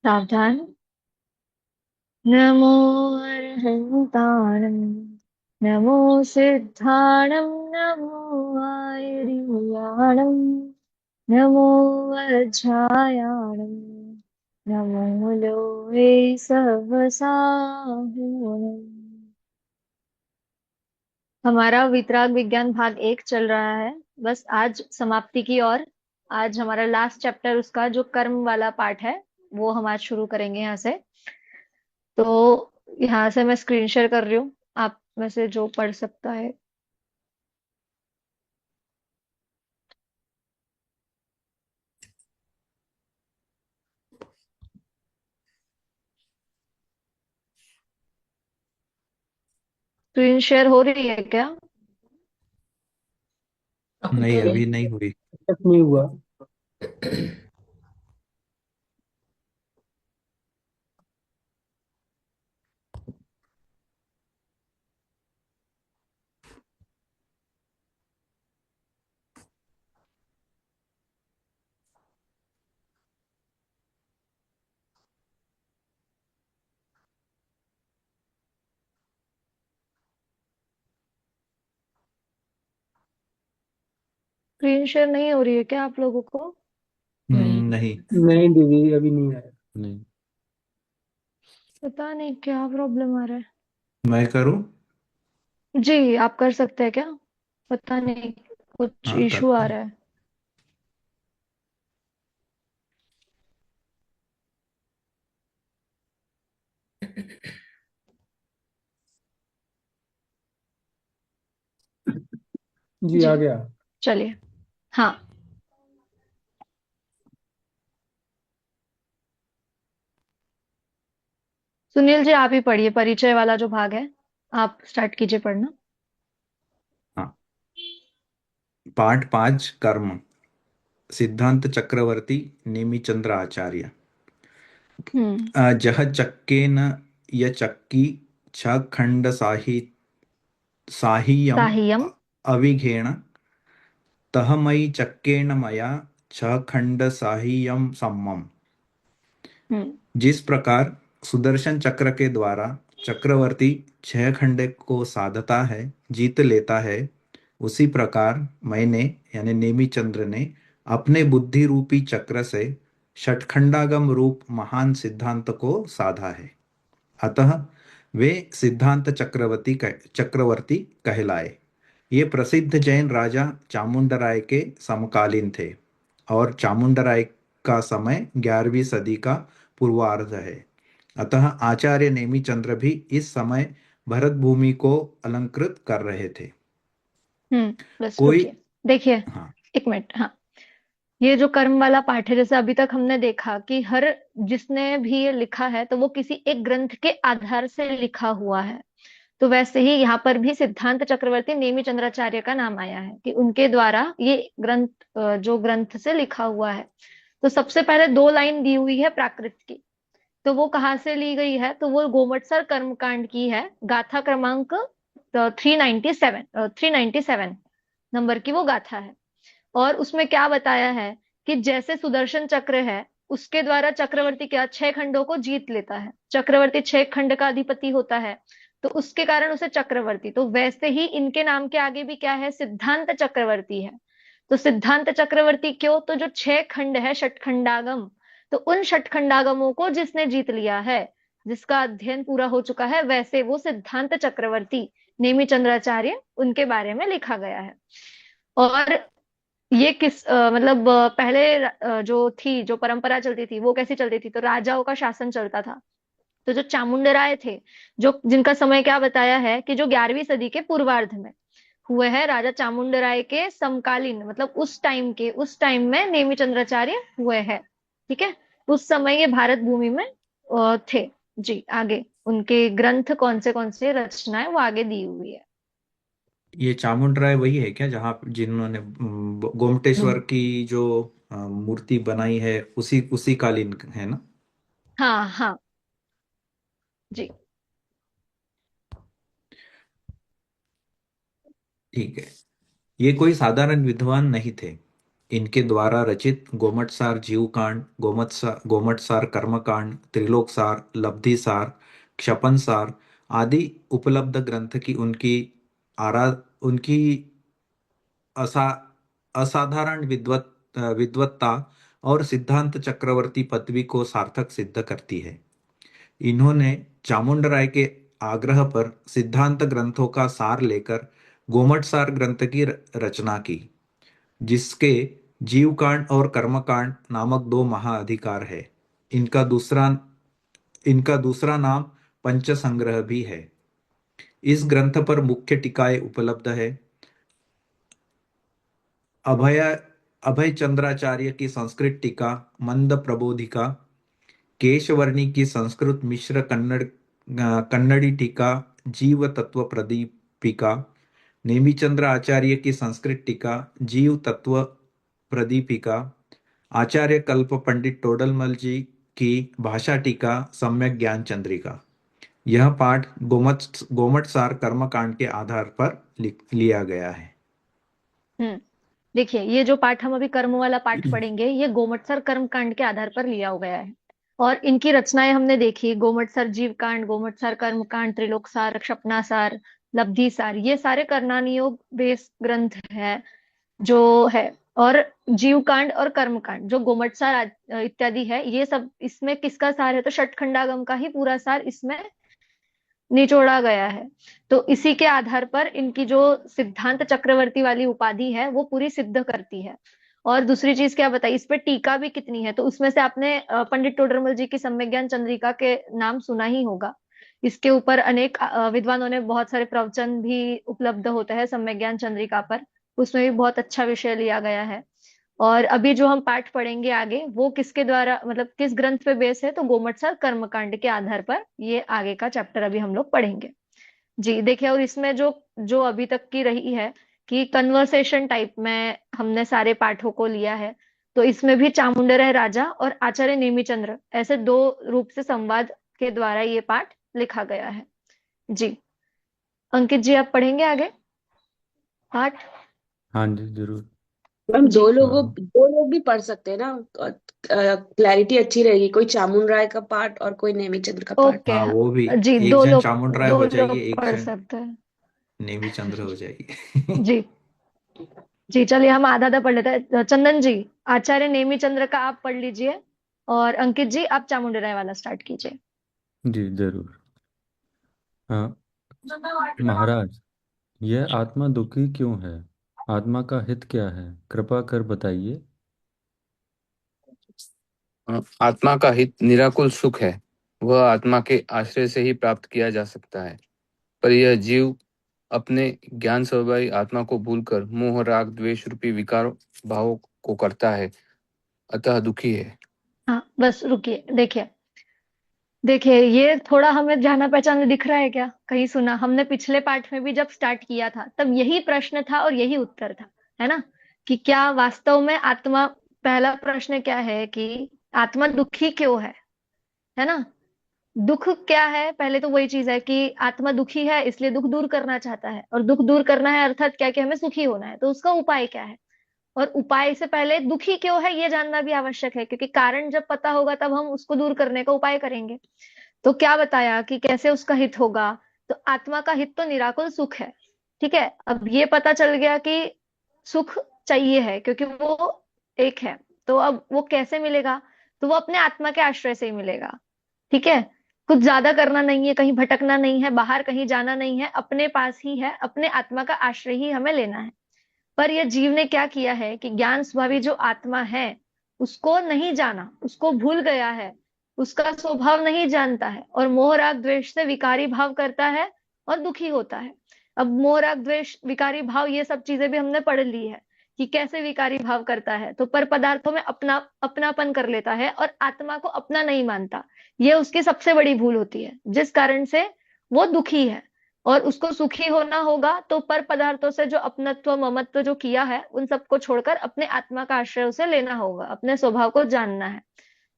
सावधान। नमो अर्हन्ताणं, नमो सिद्धाणं, नमो आयुर्याणं, नमो वज्रायाणं, नमो लोहे सहस्राहुणम्। हमारा वितराग विज्ञान भाग 1 चल रहा है, बस आज समाप्ति की ओर। आज हमारा लास्ट चैप्टर, उसका जो कर्म वाला पार्ट है, वो हम आज शुरू करेंगे यहाँ से। तो यहाँ से मैं स्क्रीन शेयर कर रही हूँ, आप में से जो पढ़ सकता है। स्क्रीन शेयर हो रही है क्या? नहीं, अभी नहीं हुई। तक नहीं हुआ। स्क्रीन शेयर नहीं हो रही है क्या आप लोगों को? नहीं। नहीं दीदी, अभी नहीं आया। नहीं। पता नहीं क्या प्रॉब्लम आ रहा है। मैं करूं? जी, आप कर सकते हैं क्या? पता नहीं, कुछ हाँ, इशू करता आ हूँ। रहा है। जी जी, आ गया। चलिए। हाँ, सुनील जी आप ही पढ़िए, परिचय वाला जो भाग है, आप स्टार्ट कीजिए पढ़ना। हाँ। पाठ 5, कर्म। सिद्धांत चक्रवर्ती, नेमिचंद्र आचार्य। हम्म। जह चक्केन य चक्की छ खंड साहियम साहियम। अविघेण तह मयि चक्केन मया छ खंड साहियम सम्मम। हम्म। जिस प्रकार सुदर्शन चक्र के द्वारा चक्रवर्ती 6 खंडे को साधता है, जीत लेता है, उसी प्रकार मैंने यानी नेमिचंद्र ने अपने बुद्धि रूपी चक्र से षटखंडागम रूप महान सिद्धांत को साधा है। अतः वे सिद्धांत चक्रवर्ती कहलाए। ये प्रसिद्ध जैन राजा चामुंडराय के समकालीन थे और चामुंडराय का समय 11वीं सदी का पूर्वार्ध है। अतः आचार्य नेमिचंद्र भी इस समय भरत भूमि को अलंकृत कर रहे थे। बस कोई। रुकिए, देखिए। हाँ। एक मिनट, हाँ। ये जो कर्म वाला पाठ है, जैसे अभी तक हमने देखा कि हर जिसने भी ये लिखा है तो वो किसी एक ग्रंथ के आधार से लिखा हुआ है। तो वैसे ही यहाँ पर भी सिद्धांत चक्रवर्ती नेमि चंद्राचार्य का नाम आया है कि उनके द्वारा ये ग्रंथ, जो ग्रंथ से लिखा हुआ है। तो सबसे पहले 2 लाइन दी हुई है प्राकृत की। तो वो कहाँ से ली गई है? तो वो गोमटसर कर्मकांड की है, गाथा क्रमांक 397, 397 नंबर की वो गाथा है। और उसमें क्या बताया है कि जैसे सुदर्शन चक्र है, उसके द्वारा चक्रवर्ती क्या 6 खंडों को जीत लेता है। चक्रवर्ती 6 खंड का अधिपति होता है, तो उसके कारण उसे चक्रवर्ती। तो वैसे ही इनके नाम के आगे भी क्या है? सिद्धांत चक्रवर्ती है। तो सिद्धांत चक्रवर्ती क्यों? तो जो 6 खंड है, षटखंडागम, तो उन षटखंडागमों को जिसने जीत लिया है, जिसका अध्ययन पूरा हो चुका है, वैसे वो सिद्धांत चक्रवर्ती नेमि चंद्राचार्य, उनके बारे में लिखा गया है। और ये किस मतलब पहले जो परंपरा चलती थी वो कैसी चलती थी? तो राजाओं का शासन चलता था। तो जो चामुंडराय थे, जो जिनका समय क्या बताया है कि जो 11वीं सदी के पूर्वार्ध में हुए हैं, राजा चामुंडराय के समकालीन, मतलब उस टाइम में नेमि चंद्राचार्य हुए हैं। ठीक है। उस समय ये भारत भूमि में थे। जी, आगे उनके ग्रंथ कौन से रचनाएं वो आगे दी हुई है। ये चामुंडराय वही है क्या जहाँ जिन्होंने गोमटेश्वर की जो मूर्ति बनाई है, उसी उसी कालीन है ना? हाँ हाँ। जी। ठीक है। ये कोई साधारण विद्वान नहीं थे। इनके द्वारा रचित गोमटसार जीवकांड, गोमटसार कर्मकांड, त्रिलोकसार, लब्धिसार, क्षपनसार आदि उपलब्ध ग्रंथ की आरा उनकी असा असाधारण विद्वत्ता और सिद्धांत चक्रवर्ती पदवी को सार्थक सिद्ध करती है। इन्होंने चामुंडराय के आग्रह पर सिद्धांत ग्रंथों का सार लेकर गोमटसार ग्रंथ की रचना की, जिसके जीवकांड और कर्मकांड नामक दो महाअधिकार है। इनका दूसरा इनका दूसरा नाम पंचसंग्रह भी है। इस ग्रंथ पर मुख्य टीकाएं उपलब्ध है। अभय अभय चंद्राचार्य की संस्कृत टीका मंद प्रबोधिका, केशवर्णी की संस्कृत मिश्र कन्नड़ी टीका जीव तत्व प्रदीपिका, नेमिचंद्र आचार्य की संस्कृत टीका जीव तत्व प्रदीपिका, आचार्य कल्प पंडित टोडरमल जी की भाषा टीका सम्यक ज्ञान चंद्रिका। यह पाठ गोमटसार कर्मकांड के आधार पर लिया गया है। हम्म देखिए, ये जो पाठ हम अभी कर्म वाला पाठ पढ़ेंगे, ये गोमटसर कर्म कांड के आधार पर लिया हो गया है। और इनकी रचनाएं हमने देखी, गोमटसर जीव कांड, गोमटसर कर्म कांड, त्रिलोकसार, क्षपनासार, लब्धिसार, ये सारे करनानियोग बेस ग्रंथ है जो है। और जीव कांड और कर्म कांड जो गोमटसार इत्यादि है, ये सब इसमें किसका सार है? तो षटखंडागम का ही पूरा सार इसमें निचोड़ा गया है। तो इसी के आधार पर इनकी जो सिद्धांत चक्रवर्ती वाली उपाधि है वो पूरी सिद्ध करती है। और दूसरी चीज क्या बताई, इस पे टीका भी कितनी है? तो उसमें से आपने पंडित टोडरमल जी की सम्यक ज्ञान चंद्रिका के नाम सुना ही होगा। इसके ऊपर अनेक विद्वानों ने बहुत सारे प्रवचन भी उपलब्ध होते हैं सम्यक ज्ञान चंद्रिका पर। उसमें भी बहुत अच्छा विषय लिया गया है। और अभी जो हम पाठ पढ़ेंगे आगे, वो किसके द्वारा, मतलब किस ग्रंथ पे बेस है? तो गोमटसर कर्मकांड के आधार पर ये आगे का चैप्टर अभी हम लोग पढ़ेंगे। जी देखिए, और इसमें जो जो अभी तक की रही है कि कन्वर्सेशन टाइप में हमने सारे पाठों को लिया है। तो इसमें भी चामुंडराय राजा और आचार्य नेमिचंद्र ऐसे दो रूप से संवाद के द्वारा ये पाठ लिखा गया है। जी अंकित जी, आप पढ़ेंगे आगे पाठ? हाँ जी जरूर। मैम जी दो लोग भी पढ़ सकते हैं ना, क्लैरिटी अच्छी रहेगी। कोई चामुंड राय का पार्ट और कोई नेमीचंद्र का पार्ट। ओके। हाँ, वो भी। जी, एक जन चामुंडराय दो हो लोग जाइए, एक पढ़ जन सकते हैं। नेमिचंद्र हो जाइए। जी जी, चलिए हम आधा आधा पढ़ लेते हैं। चंदन जी, आचार्य नेमी चंद्र का आप पढ़ लीजिए, और अंकित जी आप चामुंडराय वाला स्टार्ट कीजिए। जी जरूर। हाँ महाराज, यह आत्मा दुखी क्यों है? आत्मा का हित क्या है? कृपा कर बताइए। आत्मा का हित निराकुल सुख है। वह आत्मा के आश्रय से ही प्राप्त किया जा सकता है। पर यह जीव अपने ज्ञान स्वभावी आत्मा को भूलकर मोह राग द्वेष रूपी विकार भावों को करता है, अतः दुखी है। हाँ बस रुकिए, देखिए देखिए, ये थोड़ा हमें जाना पहचाना दिख रहा है क्या? कहीं सुना हमने पिछले पाठ में भी जब स्टार्ट किया था तब यही प्रश्न था और यही उत्तर था, है ना? कि क्या वास्तव में आत्मा, पहला प्रश्न क्या है कि आत्मा दुखी क्यों है ना? दुख क्या है? पहले तो वही चीज है कि आत्मा दुखी है इसलिए दुख दूर करना चाहता है, और दुख दूर करना है अर्थात क्या, कि हमें सुखी होना है। तो उसका उपाय क्या है? और उपाय से पहले दुखी क्यों है ये जानना भी आवश्यक है, क्योंकि कारण जब पता होगा तब हम उसको दूर करने का उपाय करेंगे। तो क्या बताया कि कैसे उसका हित होगा? तो आत्मा का हित तो निराकुल सुख है। ठीक है, अब ये पता चल गया कि सुख चाहिए है क्योंकि वो एक है। तो अब वो कैसे मिलेगा? तो वो अपने आत्मा के आश्रय से ही मिलेगा। ठीक है, कुछ ज्यादा करना नहीं है, कहीं भटकना नहीं है, बाहर कहीं जाना नहीं है, अपने पास ही है, अपने आत्मा का आश्रय ही हमें लेना है। पर यह जीव ने क्या किया है कि ज्ञान स्वभावी जो आत्मा है उसको नहीं जाना, उसको भूल गया है, उसका स्वभाव नहीं जानता है, और मोह राग द्वेष से विकारी भाव करता है और दुखी होता है। अब मोह राग द्वेष विकारी भाव ये सब चीजें भी हमने पढ़ ली है कि कैसे विकारी भाव करता है। तो पर पदार्थों में अपनापन कर लेता है और आत्मा को अपना नहीं मानता। ये उसकी सबसे बड़ी भूल होती है, जिस कारण से वो दुखी है। और उसको सुखी होना होगा तो पर पदार्थों से जो अपनत्व ममत्व जो किया है उन सबको छोड़कर अपने आत्मा का आश्रय उसे लेना होगा, अपने स्वभाव को जानना है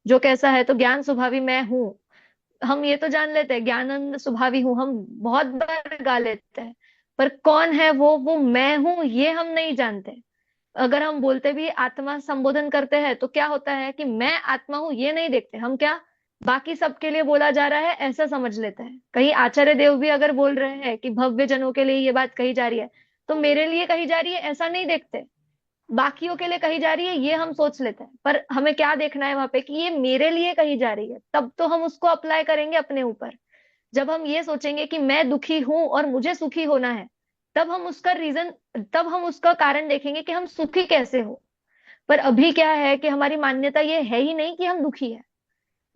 जो कैसा है। तो ज्ञान स्वभावी मैं हूँ, हम ये तो जान लेते हैं, ज्ञानंद स्वभावी हूँ हम बहुत बार गा लेते हैं। पर कौन है वो मैं हूं ये हम नहीं जानते। अगर हम बोलते भी आत्मा संबोधन करते हैं तो क्या होता है कि मैं आत्मा हूं ये नहीं देखते हम, क्या बाकी सबके लिए बोला जा रहा है ऐसा समझ लेते हैं। कहीं आचार्य देव भी अगर बोल रहे हैं कि भव्य जनों के लिए ये बात कही जा रही है, तो मेरे लिए कही जा रही है ऐसा नहीं देखते, बाकियों के लिए कही जा रही है ये हम सोच लेते हैं। पर हमें क्या देखना है वहां पे कि ये मेरे लिए कही जा रही है, तब तो हम उसको अप्लाई करेंगे अपने ऊपर। जब हम ये सोचेंगे कि मैं दुखी हूं और मुझे सुखी होना है, तब हम उसका रीजन, तब हम उसका कारण देखेंगे कि हम सुखी कैसे हो। पर अभी क्या है कि हमारी मान्यता ये है ही नहीं कि हम दुखी है,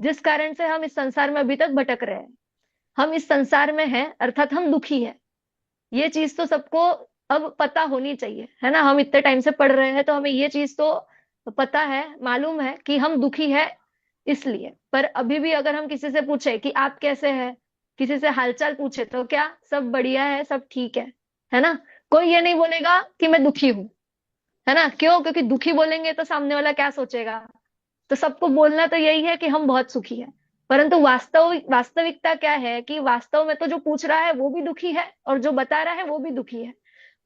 जिस कारण से हम इस संसार में अभी तक भटक रहे हैं। हम इस संसार में हैं अर्थात हम दुखी है। ये चीज तो सबको अब पता होनी चाहिए, है ना। हम इतने टाइम से पढ़ रहे हैं तो हमें ये चीज तो पता है, मालूम है कि हम दुखी है इसलिए। पर अभी भी अगर हम किसी से पूछे कि आप कैसे हैं, किसी से हालचाल पूछे तो क्या सब बढ़िया है, सब ठीक है ना। कोई ये नहीं बोलेगा कि मैं दुखी हूं, है ना। क्यों? क्योंकि दुखी बोलेंगे तो सामने वाला क्या सोचेगा। तो सबको बोलना तो यही है कि हम बहुत सुखी हैं। परंतु वास्तविकता क्या है कि वास्तव में तो जो पूछ रहा है वो भी दुखी है और जो बता रहा है वो भी दुखी है,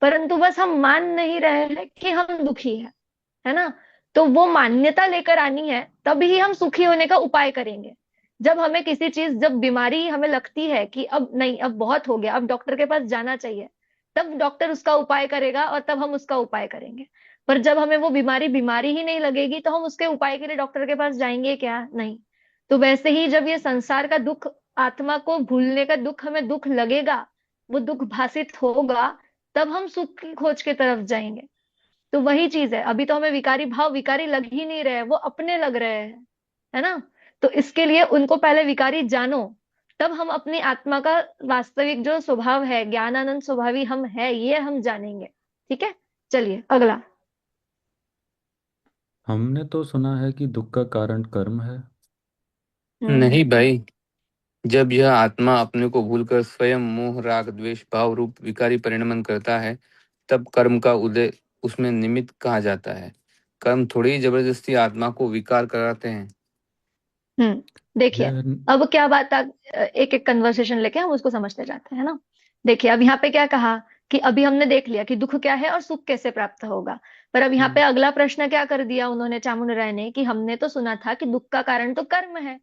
परंतु बस हम मान नहीं रहे हैं कि हम दुखी है ना। तो वो मान्यता लेकर आनी है, तभी हम सुखी होने का उपाय करेंगे। जब हमें किसी चीज, जब बीमारी हमें लगती है कि अब नहीं, अब बहुत हो गया, अब डॉक्टर के पास जाना चाहिए, तब डॉक्टर उसका उपाय करेगा और तब हम उसका उपाय करेंगे। पर जब हमें वो बीमारी बीमारी ही नहीं लगेगी तो हम उसके उपाय के लिए डॉक्टर के पास जाएंगे क्या? नहीं। तो वैसे ही जब ये संसार का दुख, आत्मा को भूलने का दुख हमें दुख लगेगा, वो दुख भासित होगा, तब हम सुख की खोज की तरफ जाएंगे। तो वही चीज है, अभी तो हमें विकारी भाव विकारी लग ही नहीं रहे, वो अपने लग रहे हैं, है ना। तो इसके लिए उनको पहले विकारी जानो, तब हम अपनी आत्मा का वास्तविक जो स्वभाव है, ज्ञानानंद स्वभावी हम है, ये हम जानेंगे। ठीक है, चलिए अगला। हमने तो सुना है कि दुख का कारण कर्म है। नहीं भाई, जब यह आत्मा अपने को भूलकर स्वयं मोह राग द्वेष भाव रूप विकारी परिणमन करता है, तब कर्म का उदय उसमें निमित्त कहा जाता है। कर्म थोड़ी ही जबरदस्ती आत्मा को विकार कराते हैं। देखिए, यह अब क्या बात एक एक कन्वर्सेशन लेके हम उसको समझते जाते हैं ना। देखिए, अब यहाँ पे क्या कहा कि अभी हमने देख लिया कि दुख क्या है और सुख कैसे प्राप्त होगा। पर अब यहाँ पे अगला प्रश्न क्या कर दिया उन्होंने, चामुंड राय ने, कि हमने तो सुना था कि दुख का कारण तो कर्म है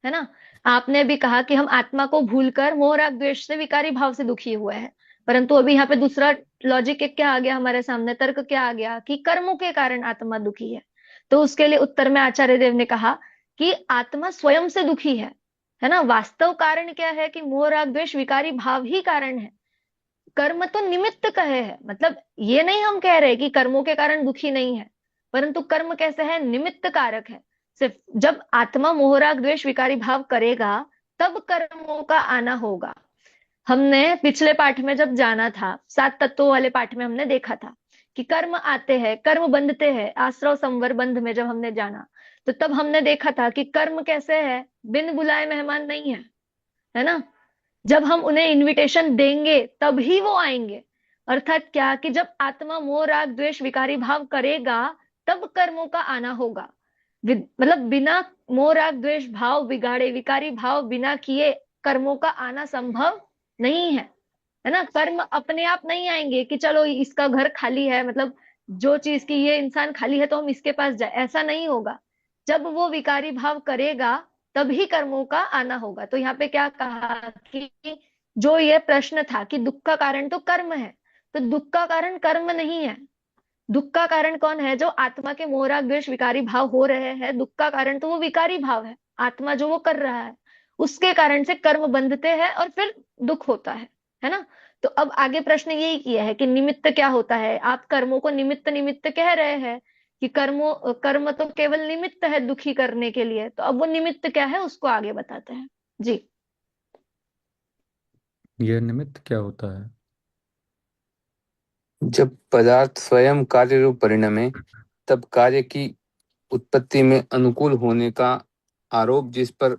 ना। आपने भी कहा कि हम आत्मा को भूलकर मोह राग द्वेष से विकारी भाव से दुखी हुए हैं। परंतु अभी यहाँ पे दूसरा लॉजिक क्या आ गया हमारे सामने, तर्क क्या आ गया कि कर्मों के कारण आत्मा दुखी है। तो उसके लिए उत्तर में आचार्य देव ने कहा कि आत्मा स्वयं से दुखी है ना। वास्तव कारण क्या है कि मोह राग द्वेष विकारी भाव ही कारण है। कर्म तो निमित्त कहे है, मतलब ये नहीं हम कह रहे कि कर्मों के कारण दुखी नहीं है, परंतु कर्म कैसे है, निमित्त कारक है। सिर्फ जब आत्मा मोह राग द्वेष विकारी भाव करेगा, तब कर्मों का आना होगा। हमने पिछले पाठ में जब जाना था, 7 तत्वों वाले पाठ में हमने देखा था कि कर्म आते हैं, कर्म बंधते हैं, आश्रव संवर बंध में जब हमने जाना, तो तब हमने देखा था कि कर्म कैसे है, बिन बुलाए मेहमान नहीं है ना। जब हम उन्हें इनविटेशन देंगे तभी वो आएंगे। अर्थात क्या कि जब आत्मा मोह राग द्वेष विकारी भाव करेगा, तब कर्मों का आना होगा। मतलब बिना मोह राग द्वेष भाव बिगाड़े, विकारी भाव बिना किए कर्मों का आना संभव नहीं है ना। कर्म अपने आप नहीं आएंगे कि चलो इसका घर खाली है, मतलब जो चीज की ये इंसान खाली है तो हम इसके पास जाए, ऐसा नहीं होगा। जब वो विकारी भाव करेगा, तभी कर्मों का आना होगा। तो यहाँ पे क्या कहा कि जो ये प्रश्न था कि दुख का कारण तो कर्म है, तो दुख का कारण कर्म नहीं है। दुख का कारण कौन है? जो आत्मा के मोह राग द्वेष विकारी भाव हो रहे हैं, दुख का कारण तो वो विकारी भाव है, आत्मा जो वो कर रहा है, उसके कारण से कर्म बंधते हैं और फिर दुख होता है ना। तो अब आगे प्रश्न यही किया है कि निमित्त क्या होता है। आप कर्मों को निमित्त निमित्त कह रहे हैं कि कर्म तो केवल निमित्त है दुखी करने के लिए, तो अब वो निमित्त क्या है उसको आगे बताते हैं जी। यह निमित्त क्या होता है? जब पदार्थ स्वयं कार्य रूप परिणमे, तब कार्य की उत्पत्ति में अनुकूल होने का आरोप जिस पर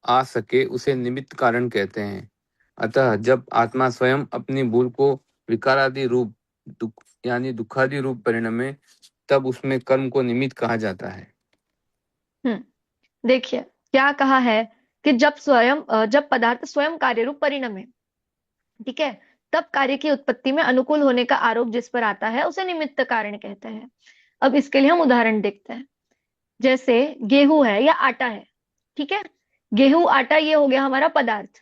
आ सके उसे निमित्त कारण कहते हैं। अतः जब आत्मा स्वयं अपनी भूल को विकारादि रूप दुख यानी दुखादि रूप परिणमे, तब उसमें कर्म को निमित्त कहा जाता है। देखिए क्या कहा है कि जब पदार्थ स्वयं कार्य रूप परिणमे, ठीक है, सब कार्य की उत्पत्ति में अनुकूल होने का आरोप जिस पर आता है उसे निमित्त कारण कहते हैं। अब इसके लिए हम उदाहरण देखते हैं। जैसे गेहूं है या आटा है, ठीक है। गेहूं आटा ये हो गया हमारा पदार्थ,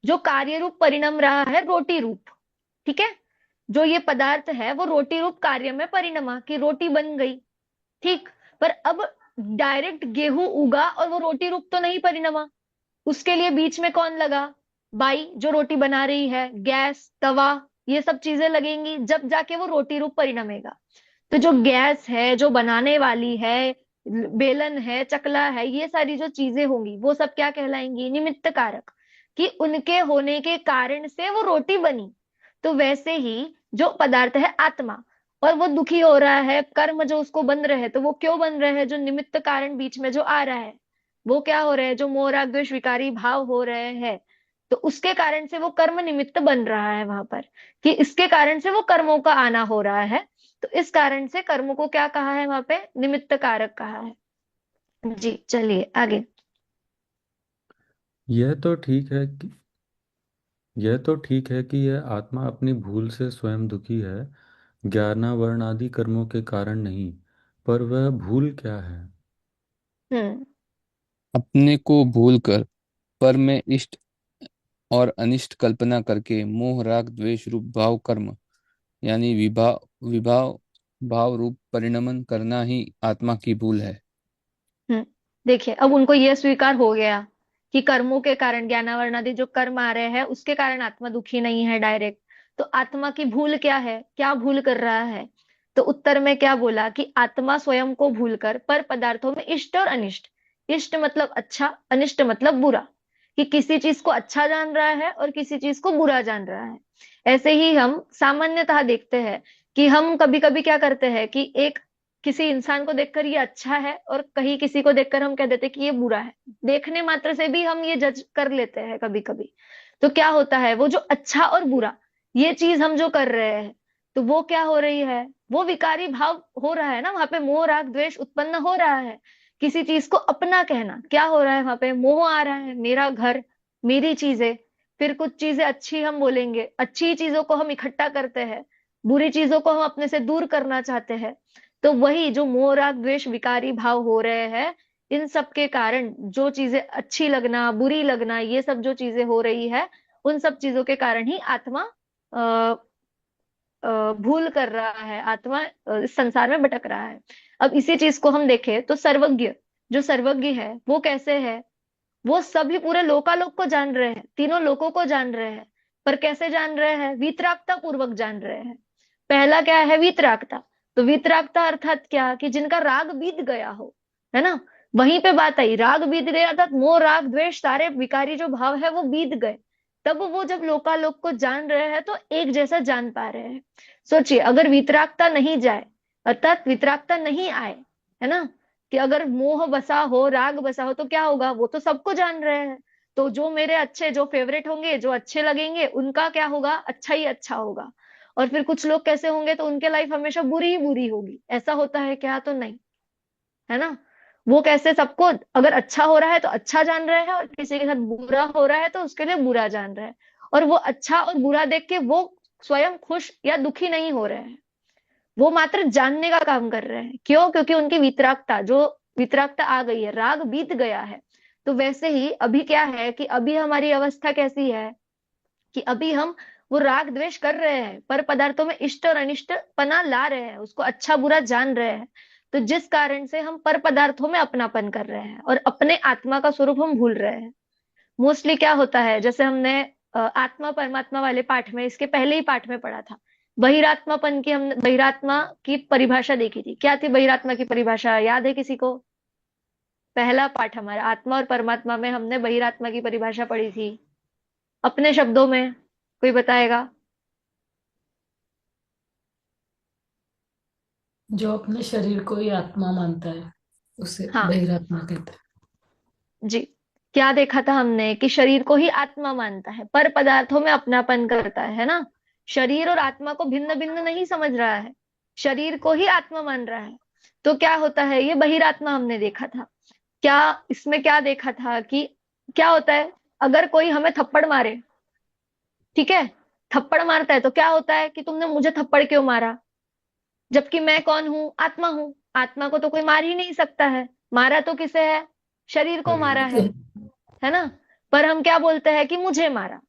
जो कार्य रूप परिणम रहा है रोटी रूप, ठीक है। जो ये पदार्थ है वो रोटी रूप कार्य में परिणमा, की रोटी बन गई, ठीक। पर अब डायरेक्ट गेहूं उगा और वो रोटी रूप तो नहीं परिणमा, उसके लिए बीच में कौन लगा? बाई जो रोटी बना रही है, गैस, तवा, ये सब चीजें लगेंगी, जब जाके वो रोटी रूप परिणमेगा। तो जो गैस है, जो बनाने वाली है, बेलन है, चकला है, ये सारी जो चीजें होंगी वो सब क्या कहलाएंगी? निमित्त कारक, कि उनके होने के कारण से वो रोटी बनी। तो वैसे ही जो पदार्थ है आत्मा, और वो दुखी हो रहा है, कर्म जो उसको बन रहे हैं, तो वो क्यों बन रहे हैं? जो निमित्त कारण बीच में जो आ रहा है, वो क्या हो रहे हैं? जो मोह राग द्वेष विकारी भाव हो रहे हैं, तो उसके कारण से वो कर्म निमित्त बन रहा है वहां पर, कि इसके कारण से वो कर्मों का आना हो रहा है। तो इस कारण से कर्म को क्या कहा है वहां पे? निमित्त कारक कहा है। जी चलिए आगे। यह तो ठीक है कि यह तो ठीक है कि यह आत्मा अपनी भूल से स्वयं दुखी है, ज्ञानावरण आदि कर्मों के कारण नहीं। पर वह भूल क्या है? हम्म। अपने को भूल कर पर में इष्ट और अनिष्ट कल्पना करके मोह राग द्वेष रूप भाव कर्म यानी विभाव विभाव भाव रूप परिणमन करना ही आत्मा की भूल है। हम्म। देखिए अब उनको यह स्वीकार हो गया कि कर्मों के कारण, ज्ञानावरण आदि जो कर्म आ रहे हैं उसके कारण आत्मा दुखी नहीं है डायरेक्ट। तो आत्मा की भूल क्या है? क्या भूल कर रहा है? तो उत्तर में क्या बोला कि आत्मा स्वयं को भूलकर पर पदार्थों में इष्ट और अनिष्ट, इष्ट मतलब अच्छा, अनिष्ट मतलब बुरा, कि किसी चीज को अच्छा जान रहा है और किसी चीज को बुरा जान रहा है। ऐसे ही हम सामान्यतः देखते हैं कि हम कभी कभी क्या करते हैं कि एक किसी इंसान को देखकर ये अच्छा है और कहीं किसी को देखकर हम कह देते हैं कि ये बुरा है। देखने मात्र से भी हम ये जज कर लेते हैं कभी कभी। तो क्या होता है, वो जो अच्छा और बुरा ये चीज हम जो कर रहे हैं, तो वो क्या हो रही है? वो विकारी भाव हो रहा है ना, वहां पे मोह राग द्वेष उत्पन्न हो रहा है। किसी चीज को अपना कहना, क्या हो रहा है वहां पे? मोह आ रहा है, मेरा घर, मेरी चीजें। फिर कुछ चीजें अच्छी हम बोलेंगे, अच्छी चीजों को हम इकट्ठा करते हैं, बुरी चीजों को हम अपने से दूर करना चाहते हैं। तो वही जो मोह राग द्वेष विकारी भाव हो रहे हैं, इन सब के कारण जो चीजें अच्छी लगना, बुरी लगना, ये सब जो चीजें हो रही है, उन सब चीजों के कारण ही आत्मा अ, भूल कर रहा है, आत्मा इस संसार में भटक रहा है। अब इसी चीज को हम देखें तो सर्वज्ञ, जो सर्वज्ञ है वो कैसे है? वो सभी पूरे लोकालोक को जान रहे हैं, तीनों लोकों को जान रहे हैं। पर कैसे जान रहे हैं? वीतरागता पूर्वक जान रहे हैं। पहला क्या है? वीतरागता। तो वीतरागता अर्थात क्या? कि जिनका राग बीत गया हो, है ना। वहीं पे बात आई, राग बीत गया अर्थात मोह राग द्वेष सारे विकारी जो भाव है वो बीत गए। तब वो जब लोकालोक को जान रहे हैं तो एक जैसा जान पा रहे हैं। सोचिए अगर वीतरागता नहीं जाए, अर्थात वीतरागता नहीं आए, है ना, कि अगर मोह बसा हो, राग बसा हो, तो क्या होगा? वो तो सबको जान रहे हैं। तो जो मेरे अच्छे, जो फेवरेट होंगे, जो अच्छे लगेंगे, उनका क्या होगा? अच्छा ही अच्छा होगा। और फिर कुछ लोग कैसे होंगे? तो उनके लाइफ हमेशा बुरी ही बुरी होगी। ऐसा होता है क्या? तो नहीं, है ना। वो कैसे सबको, अगर अच्छा हो रहा है तो अच्छा जान रहे हैं, और किसी के साथ बुरा हो रहा है तो उसके लिए बुरा जान रहे हैं। और वो अच्छा और बुरा देख के वो स्वयं खुश या दुखी नहीं हो रहे हैं, वो मात्र जानने का काम कर रहे हैं। क्यों? क्योंकि उनकी वितरागता, जो वितरागता आ गई है, राग बीत गया है। तो वैसे ही अभी क्या है कि अभी हमारी अवस्था कैसी है कि अभी हम वो राग द्वेष कर रहे हैं, पर पदार्थों में इष्ट और अनिष्ट पना ला रहे हैं, उसको अच्छा बुरा जान रहे हैं। तो जिस कारण से हम पर पदार्थों में अपनापन कर रहे हैं और अपने आत्मा का स्वरूप हम भूल रहे हैं। मोस्टली क्या होता है, जैसे हमने आत्मा परमात्मा वाले पाठ में, इसके पहले ही पाठ में पढ़ा था, बहिरात्मापन की, हमने बहिरात्मा की परिभाषा देखी थी। क्या थी बहिरात्मा की परिभाषा? याद है किसी को? पहला पाठ हमारा आत्मा और परमात्मा में हमने बहिरात्मा की परिभाषा पढ़ी थी। अपने शब्दों में कोई बताएगा? जो अपने शरीर को ही आत्मा मानता है उसे हाँ बहिरात्मा कहते जी। क्या देखा था हमने कि शरीर को ही आत्मा मानता है, पर पदार्थों में अपनापन करता है ना। शरीर और आत्मा को भिन्न भिन्न नहीं समझ रहा है, शरीर को ही आत्मा मान रहा है। तो क्या होता है? ये बहिरात्मा हमने देखा था। क्या इसमें क्या देखा था कि क्या होता है? अगर कोई हमें थप्पड़ मारे, ठीक है, थप्पड़ मारता है तो क्या होता है कि तुमने मुझे थप्पड़ क्यों मारा, जबकि मैं कौन हूं, आत्मा हूं। आत्मा को तो कोई मार ही नहीं सकता है, मारा तो किसे है, शरीर को मारा है ना। पर हम क्या बोलते हैं कि मुझे मारा।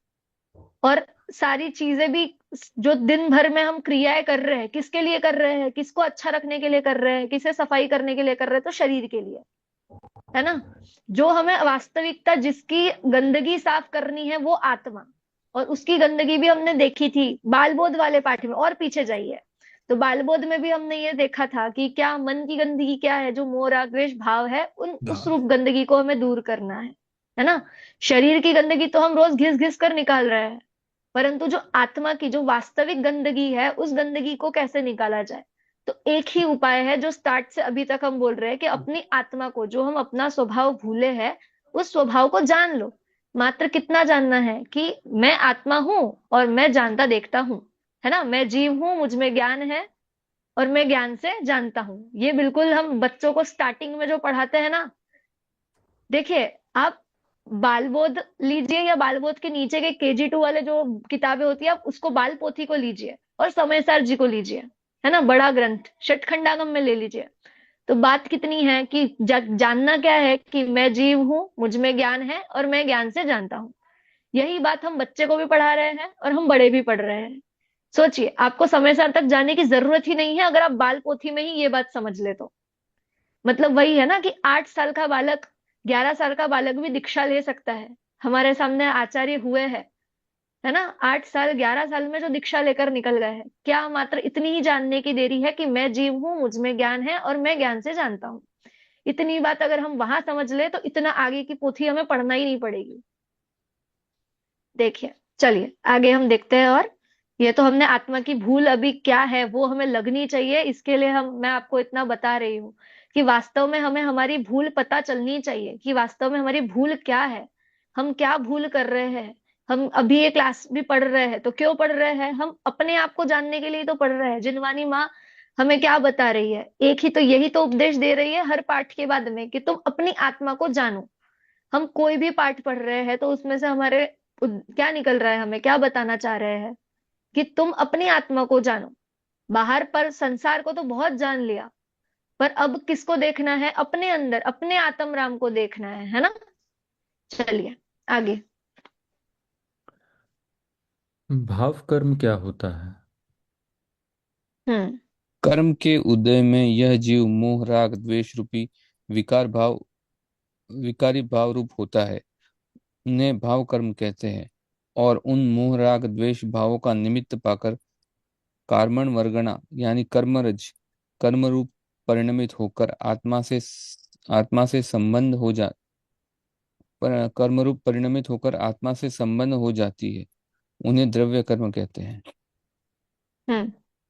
और सारी चीजें भी जो दिन भर में हम क्रियाएं कर रहे हैं, किसके लिए कर रहे हैं, किसको अच्छा रखने के लिए कर रहे हैं, किसे सफाई करने के लिए कर रहे हैं, तो शरीर के लिए, है ना। जो हमें वास्तविकता जिसकी गंदगी साफ करनी है वो आत्मा, और उसकी गंदगी भी हमने देखी थी बालबोध वाले पाठ में। और पीछे जाइए तो बालबोध में भी हमने ये देखा था कि क्या मन की गंदगी क्या है, जो मोह राग द्वेष भाव है, उस रूप गंदगी को हमें दूर करना है ना। शरीर की गंदगी तो हम रोज घिस घिस कर निकाल रहे हैं, परंतु जो आत्मा की जो वास्तविक गंदगी है, उस गंदगी को कैसे निकाला जाए। तो एक ही उपाय है जो स्टार्ट से अभी तक हम बोल रहे हैं कि अपनी आत्मा को, जो हम अपना स्वभाव भूले हैं, उस स्वभाव को जान लो। मात्र कितना जानना है कि मैं आत्मा हूं और मैं जानता देखता हूं, है ना। मैं जीव हूं, मुझ में ज्ञान है और मैं ज्ञान से जानता हूं। ये बिल्कुल हम बच्चों को स्टार्टिंग में जो पढ़ाते हैं ना, देखिए आप बालबोध लीजिए या बालबोध के नीचे के KG 2 वाले जो किताबें होती है, आप उसको बाल पोथी को लीजिए और समयसार जी को लीजिए, है ना, बड़ा ग्रंथ षटखंडागम में ले लीजिए। तो बात कितनी है कि जानना क्या है कि मैं जीव हूं, मुझ में ज्ञान है और मैं ज्ञान से जानता हूं। यही बात हम बच्चे को भी पढ़ा रहे हैं और हम बड़े भी पढ़ रहे हैं। सोचिए, आपको समयसार तक जाने की जरूरत ही नहीं है अगर आप बाल पोथी में ही ये बात समझ ले तो। मतलब वही है ना कि 8 साल का बालक, 11 साल का बालक भी दीक्षा ले सकता है। हमारे सामने आचार्य हुए हैं, है ना, 8 साल 11 साल में जो दीक्षा लेकर निकल गए हैं। क्या मात्र इतनी ही जानने की देरी है कि मैं जीव हूं, मुझ में ज्ञान है और मैं ज्ञान से जानता हूं। इतनी बात अगर हम वहां समझ ले तो इतना आगे की पोथी हमें पढ़ना ही नहीं पड़ेगी। देखिए, चलिए आगे हम देखते हैं। और ये तो हमने आत्मा की भूल अभी क्या है वो हमें लगनी चाहिए, इसके लिए मैं आपको इतना बता रही हूँ कि वास्तव में हमें हमारी भूल पता चलनी चाहिए कि वास्तव में हमारी भूल क्या है, हम क्या भूल कर रहे हैं। हम अभी ये क्लास भी पढ़ रहे हैं तो क्यों पढ़ रहे हैं, हम अपने आप को जानने के लिए तो पढ़ रहे हैं। जिनवानी माँ हमें क्या बता रही है, एक ही तो, यही तो उपदेश दे रही है हर पाठ के बाद में कि तुम अपनी आत्मा को जानो। हम कोई भी पाठ पढ़ रहे हैं तो उसमें से हमारे क्या निकल रहा है, हमें क्या बताना चाह रहे हैं कि तुम अपनी आत्मा को जानो। बाहर पर संसार को तो बहुत जान लिया, पर अब किसको देखना है, अपने अंदर अपने आत्म राम को देखना है ना। चलिए आगे। भाव कर्म क्या होता है? हम्म कर्म के उदय में यह जीव मोह राग द्वेष रूपी विकारी भाव रूप होता है, उन्हें भाव कर्म कहते हैं। और उन मोह राग द्वेष भावों का निमित्त पाकर कार्मण वर्गणा यानी कर्म रूप परिणमित होकर आत्मा से संबंध हो जा कर्म रूप परिणमित होकर आत्मा से संबंध हो जाती है, उन्हें द्रव्य कर्म कहते हैं।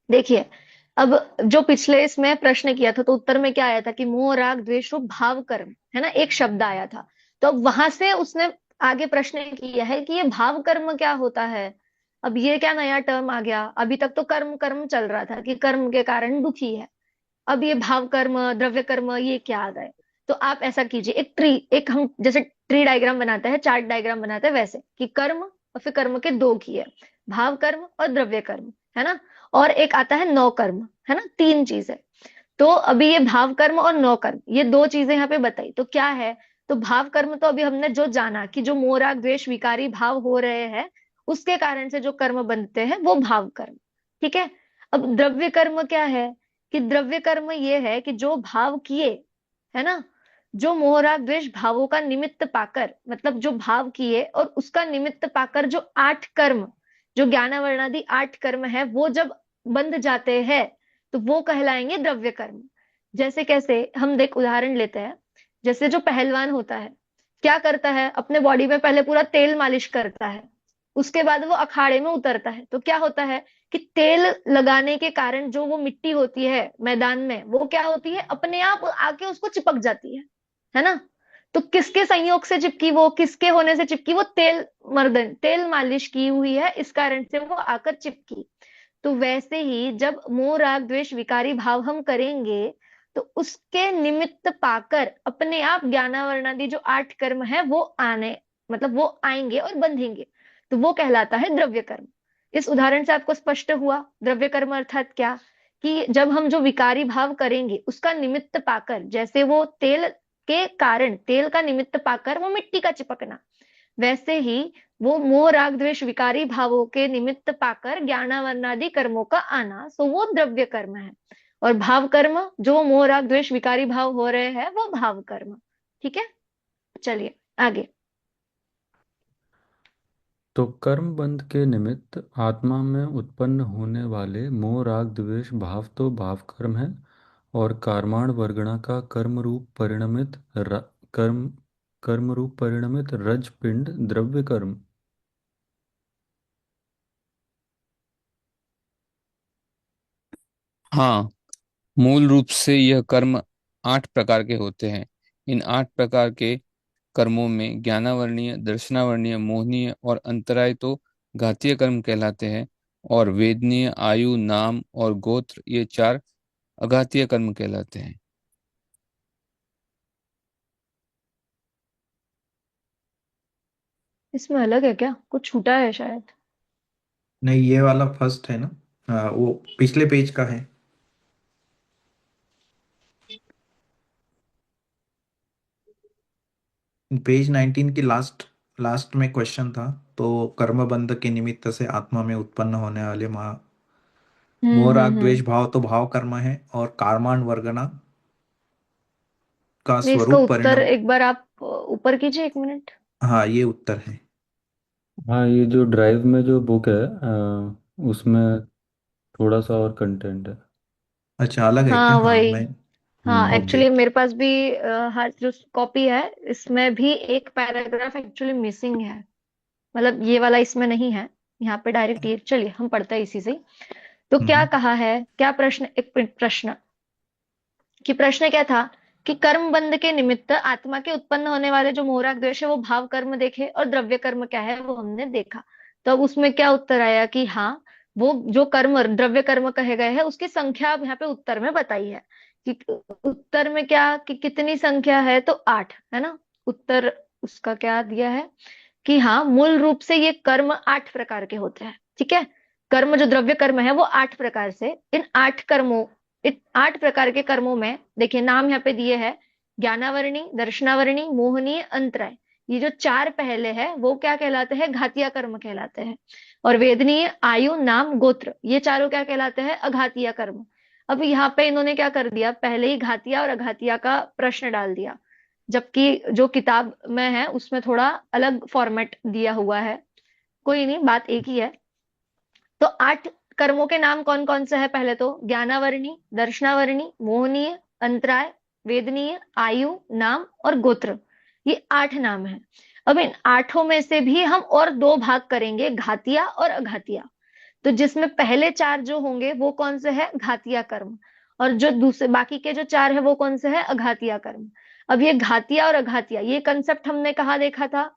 देखिए, अब जो पिछले इसमें प्रश्न किया था तो उत्तर में क्या आया था कि मोह राग द्वेष रूप भाव कर्म, है ना, एक शब्द आया था। तो अब वहां से उसने आगे प्रश्न किया है कि ये भाव कर्म क्या होता है। अब ये क्या नया टर्म आ गया, अभी तक तो कर्म कर्म चल रहा था कि कर्म के कारण दुखी है। अब ये भाव कर्म द्रव्य कर्म ये क्या आ गए। तो आप ऐसा कीजिए, एक हम जैसे ट्री डायग्राम बनाते हैं, चार्ट डायग्राम बनाते हैं, वैसे कि कर्म और फिर कर्म के दो किए, भाव कर्म और द्रव्य कर्म, है ना। और एक आता है नौ कर्म, है ना, 3 चीजें। तो अभी ये भाव कर्म और नौ कर्म, ये 2 चीजें यहाँ पे बताई तो क्या है। तो भाव कर्म तो अभी हमने जो जाना कि जो मोह राग द्वेष विकारी भाव हो रहे हैं, उसके कारण से जो कर्म बनते हैं वो भाव कर्म, ठीक है। अब द्रव्य कर्म क्या है कि द्रव्य कर्म ये है कि जो भाव किए, है ना, जो मोह राग द्वेष भावों का निमित्त पाकर, मतलब जो भाव किए और उसका निमित्त पाकर जो 8 कर्म, जो ज्ञानावर्णादि 8 कर्म है, वो जब बंध जाते हैं तो वो कहलाएंगे द्रव्य कर्म। जैसे कैसे, हम देख उदाहरण लेते हैं। जैसे जो पहलवान होता है क्या करता है, अपने बॉडी में पहले पूरा तेल मालिश करता है, उसके बाद वो अखाड़े में उतरता है। तो क्या होता है कि तेल लगाने के कारण जो वो मिट्टी होती है मैदान में, वो क्या होती है, अपने आप आके उसको चिपक जाती है ना। तो किसके संयोग से चिपकी, वो किसके होने से चिपकी, वो तेल मालिश की हुई है, इस कारण से वो आकर चिपकी। तो वैसे ही जब मोह राग द्वेष विकारी भाव हम करेंगे तो उसके निमित्त पाकर अपने आप ज्ञानावर्णादि जो 8 कर्म है वो आने, मतलब वो आएंगे और बंधेंगे, तो वो कहलाता है द्रव्य कर्म। इस उदाहरण से आपको स्पष्ट हुआ द्रव्य कर्म अर्थात क्या, कि जब हम जो विकारी भाव करेंगे उसका निमित्त पाकर, जैसे वो तेल के कारण, तेल का निमित्त पाकर वो मिट्टी का चिपकना, वैसे ही वो मोह राग द्वेष विकारी भावों के निमित्त पाकर ज्ञानावरणादि कर्मों का आना, सो वो द्रव्य कर्म है। और भाव कर्म, जो मोह राग द्वेष विकारी भाव हो रहे हैं, वो भाव कर्म। ठीक है, चलिए आगे। तो कर्म बंध के निमित्त आत्मा में उत्पन्न होने वाले मोह राग द्वेष भाव तो भाव कर्म है, और कार्माण वर्गणा का कर्म कर्म रूप परिणमित रज पिंड द्रव्य कर्म। हाँ, मूल रूप से यह कर्म 8 प्रकार के होते हैं। इन 8 प्रकार के कर्मों में ज्ञानावर्णीय, दर्शनावर्णीय, मोहनीय और अंतराय तो घातीय कर्म कहलाते हैं, और वेदनीय, आयु, नाम और गोत्र ये 4 अघातीय कर्म कहलाते हैं। इसमें अलग है क्या, कुछ छूटा है शायद? नहीं, ये वाला फर्स्ट है ना। वो पिछले पेज का है। पेज 19 की लास्ट लास्ट में क्वेश्चन था। तो कर्मबंध के निमित्त से आत्मा में उत्पन्न होने वाले मोह राग द्वेष हम्म। भाव तो भाव कर्म है, और कार्माण वर्गना का नहीं, इसका स्वरूप उत्तर परिणाम। एक बार आप ऊपर कीजिए, 1 मिनट। हाँ, ये उत्तर है। हाँ, ये जो ड्राइव में जो बुक है उसमें थोड़ा सा और कंटेंट है। अच्छा, अलग है क्या? हाँ हाँ, वही। मैं हाँ ओके। एक्चुअली मेरे पास भी हर जो कॉपी है इसमें भी एक पैराग्राफ एक्चुअली मिसिंग है, मतलब ये वाला इसमें नहीं है। यहाँ पे डायरेक्ट ये, चलिए हम पढ़ते हैं इसी से ही। तो क्या हम्म। कहा है, क्या प्रश्न, एक प्रश्न कि प्रश्न क्या था कि कर्म बंध के निमित्त आत्मा के उत्पन्न होने वाले जो मोहराग द्वेष है वो भाव कर्म देखे, और द्रव्य कर्म क्या है वो हमने देखा। तो अब उसमें क्या उत्तर आया कि हाँ, वो जो कर्म द्रव्य कर्म कहे गए हैं उसकी संख्या अब यहाँ पे उत्तर में बताई है। कि उत्तर में क्या, कि कितनी संख्या है, तो 8 है ना। उत्तर उसका क्या दिया है कि हाँ, मूल रूप से ये कर्म 8 प्रकार के होते हैं। ठीक है, कर्म जो द्रव्य कर्म है वो 8 प्रकार से, इन 8 प्रकार के कर्मों में देखिए नाम यहाँ पे दिए हैं, ज्ञानावरणी, दर्शनावरणी, मोहनीय, अंतराय। ये जो 4 पहले है वो क्या कहलाते हैं, घातीय कर्म कहलाते हैं। और वेदनीय, आयु, नाम, गोत्र, ये चारों क्या कहलाते हैं, अघातीय कर्म। अब यहाँ पे इन्होंने क्या कर दिया, पहले ही घातीय और अघातीय का प्रश्न डाल दिया, जबकि जो किताब में है उसमें थोड़ा अलग फॉर्मेट दिया हुआ है। कोई नहीं, बात एक ही है। तो 8 कर्मों के नाम कौन कौन से है, पहले तो ज्ञानावरणी, दर्शनावरणी, मोहनीय, अंतराय, वेदनीय, आयु, नाम और गोत्र, ये 8 नाम है। अब इन 8 में से भी हम और 2 भाग करेंगे, घातिया और अघातिया। तो जिसमें पहले 4 जो होंगे वो कौन से है, घातिया कर्म, और जो दूसरे बाकी के जो 4 है वो कौन से है, अघातिया कर्म। अब ये घातिया और अघातिया, ये कंसेप्ट हमने कहाँ देखा था,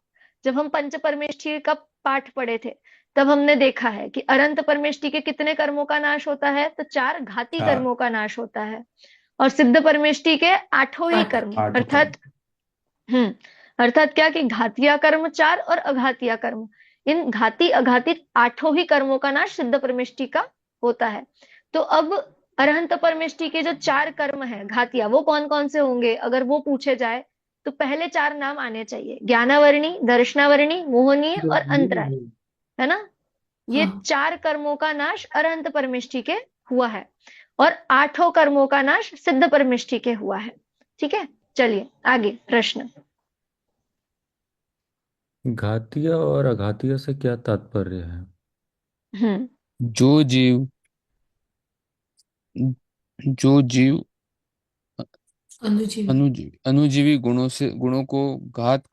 जब हम पंच परमेष्ठी का पाठ पढ़े थे, तब हमने देखा है कि अनंत परमेष्ठी के कितने कर्मों का नाश होता है, तो 4 घाती चार। कर्मों का नाश होता है। और सिद्ध परमेष्ठी के 8 ही 8। कर्म, 8 कर्म। अर्थात अर्थात क्या, कि घातिया कर्म 4 और अघातिया कर्म, इन घाती अघाती 8 ही कर्मों का नाश सिद्ध परमेष्ठी का होता है। तो अब अरहंत परमेष्ठी के जो 4 कर्म है घातिया, वो कौन कौन से होंगे, अगर वो पूछे जाए तो पहले 4 नाम आने चाहिए, ज्ञानावरणी, दर्शनावरणी, मोहनीय जो और ये अंतराय, है। है ना। ये हाँ, 4 कर्मों का नाश अरहंत परमेष्ठी के हुआ है, और 8 कर्मों का नाश सिद्ध परमेष्ठी के हुआ है। ठीक है, चलिए आगे प्रश्न। घातीय और अघातीय से क्या तात्पर्य है? हम्म जो जीव जो जीव अनुजीवी। अनुजीवी गुणों को घात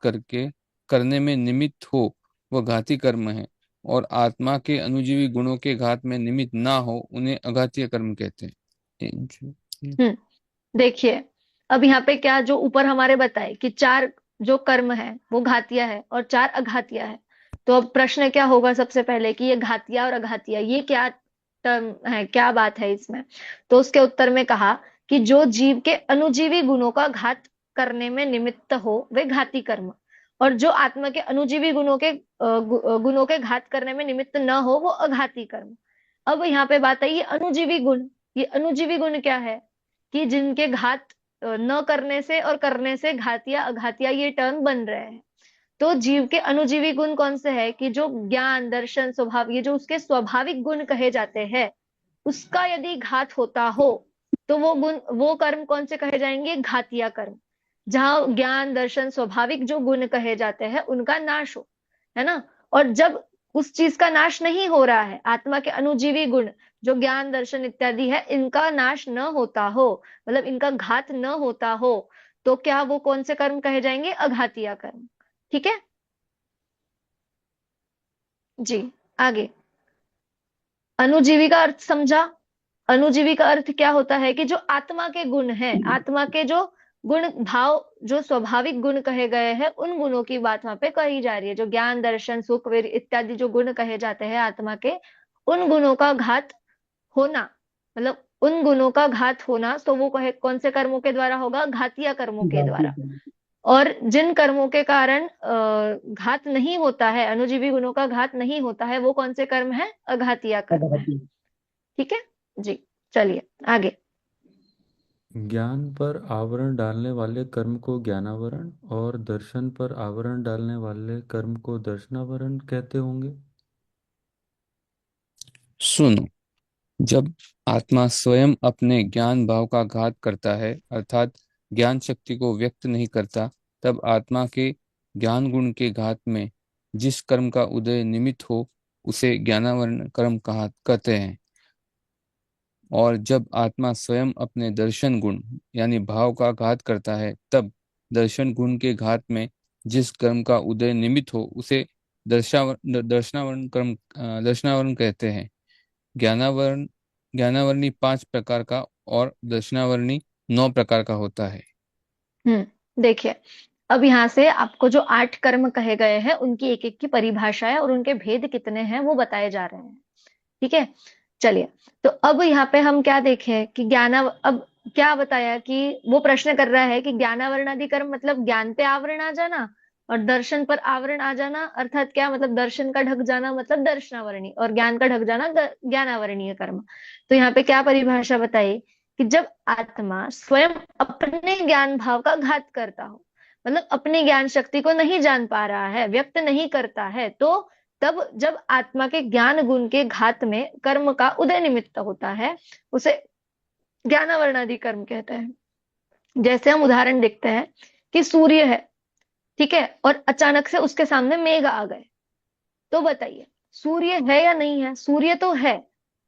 करने में निमित्त हो, वह घाती कर्म है। और आत्मा के अनुजीवी गुणों के घात में निमित्त ना हो, उन्हें अघातीय कर्म कहते हैं। हम्म देखिए, अब यहाँ पे क्या, जो ऊपर हमारे बताए कि 4 जो कर्म है वो घातिया है और 4 अघातिया है। तो अब प्रश्न क्या होगा, सबसे पहले कि ये घातिया और अघातिया ये क्या टर्म है, क्या बात है इसमें। तो उसके उत्तर में कहा कि जो जीव के अनुजीवी गुणों का घात करने में निमित्त हो वे घाती कर्म, और जो आत्मा के अनुजीवी गुणों के घात करने में निमित्त न हो वो अघाती कर्म। अब यहाँ पे बात आई ये अनुजीवी गुण। ये अनुजीवी गुण क्या है कि जिनके घात न करने से और करने से घातिया अघातिया ये टर्म बन रहे हैं। तो जीव के अनुजीवी गुण कौन से है कि जो ज्ञान दर्शन स्वभाव ये जो उसके स्वाभाविक गुण कहे जाते हैं उसका यदि घात होता हो तो वो कर्म कौन से कहे जाएंगे? घातिया कर्म। जहां ज्ञान दर्शन स्वाभाविक जो गुण कहे जाते हैं उनका नाश हो, है ना। और जब उस चीज का नाश नहीं हो रहा है, आत्मा के अनुजीवी गुण जो ज्ञान दर्शन इत्यादि है इनका नाश न होता हो, मतलब इनका घात न होता हो, तो क्या वो कौन से कर्म कहे जाएंगे? अघातिया कर्म। ठीक है जी। आगे अनुजीवी का अर्थ समझा। अनुजीवी का अर्थ क्या होता है कि जो आत्मा के गुण हैं, आत्मा के जो गुण भाव जो स्वाभाविक गुण कहे गए हैं उन गुणों की बात वहां पे कही जा रही है। जो ज्ञान दर्शन सुख वीर इत्यादि जो गुण कहे जाते हैं आत्मा के, उन गुणों का घात होना, मतलब उन गुणों का घात होना तो वो कहे कौन से कर्मों के द्वारा होगा? घातिया कर्मों के घाती द्वारा। कर्म। और जिन कर्मों के कारण घात नहीं होता है, अनुजीवी गुणों का घात नहीं होता है, वो कौन से कर्म है? अघातिया कर्म है। अघाती। ठीक है जी। चलिए आगे। ज्ञान पर आवरण डालने वाले कर्म को ज्ञानावरण और दर्शन पर आवरण डालने वाले कर्म को दर्शनावरण कहते होंगे। सुनो, जब आत्मा स्वयं अपने ज्ञान भाव का घात करता है अर्थात ज्ञान शक्ति को व्यक्त नहीं करता, तब आत्मा के ज्ञान गुण के घात में जिस कर्म का उदय निमित्त हो उसे ज्ञानावरण कर्म कहते हैं। और जब आत्मा स्वयं अपने दर्शन गुण यानी भाव का घात करता है तब दर्शन गुण के घात में जिस कर्म का उदय निमित्त हो उसे दर्शनावरण कहते हैं। ज्ञानावरण ज्ञानावरणी 5 प्रकार का और दर्शनावरणी 9 प्रकार का होता है। देखिए, अब यहाँ से आपको जो 8 कर्म कहे गए हैं उनकी एक एक की परिभाषा है और उनके भेद कितने हैं वो बताए जा रहे हैं। ठीक है चलिए। तो अब यहाँ पे हम क्या देखें कि अब क्या बताया कि वो प्रश्न कर रहा है कि ज्ञानावरण आदि कर्म मतलब ज्ञान पे आवरण आ जाना और दर्शन पर आवरण आ जाना, अर्थात क्या मतलब दर्शन का ढक जाना मतलब दर्शनावरणी और ज्ञान का ढक जाना ज्ञानावरणीय कर्म। तो यहाँ पे क्या परिभाषा बताई कि जब आत्मा स्वयं अपने ज्ञान भाव का घात करता हो, मतलब अपनी ज्ञान शक्ति को नहीं जान पा रहा है, व्यक्त नहीं करता है, तो तब जब आत्मा के ज्ञान गुण के घात में कर्म का उदय निमित्त होता है उसे ज्ञानावरणादि कर्म कहते हैं। जैसे हम उदाहरण देखते हैं कि सूर्य है, ठीक है, और अचानक से उसके सामने मेघ आ गए, तो बताइए सूर्य है या नहीं है? सूर्य तो है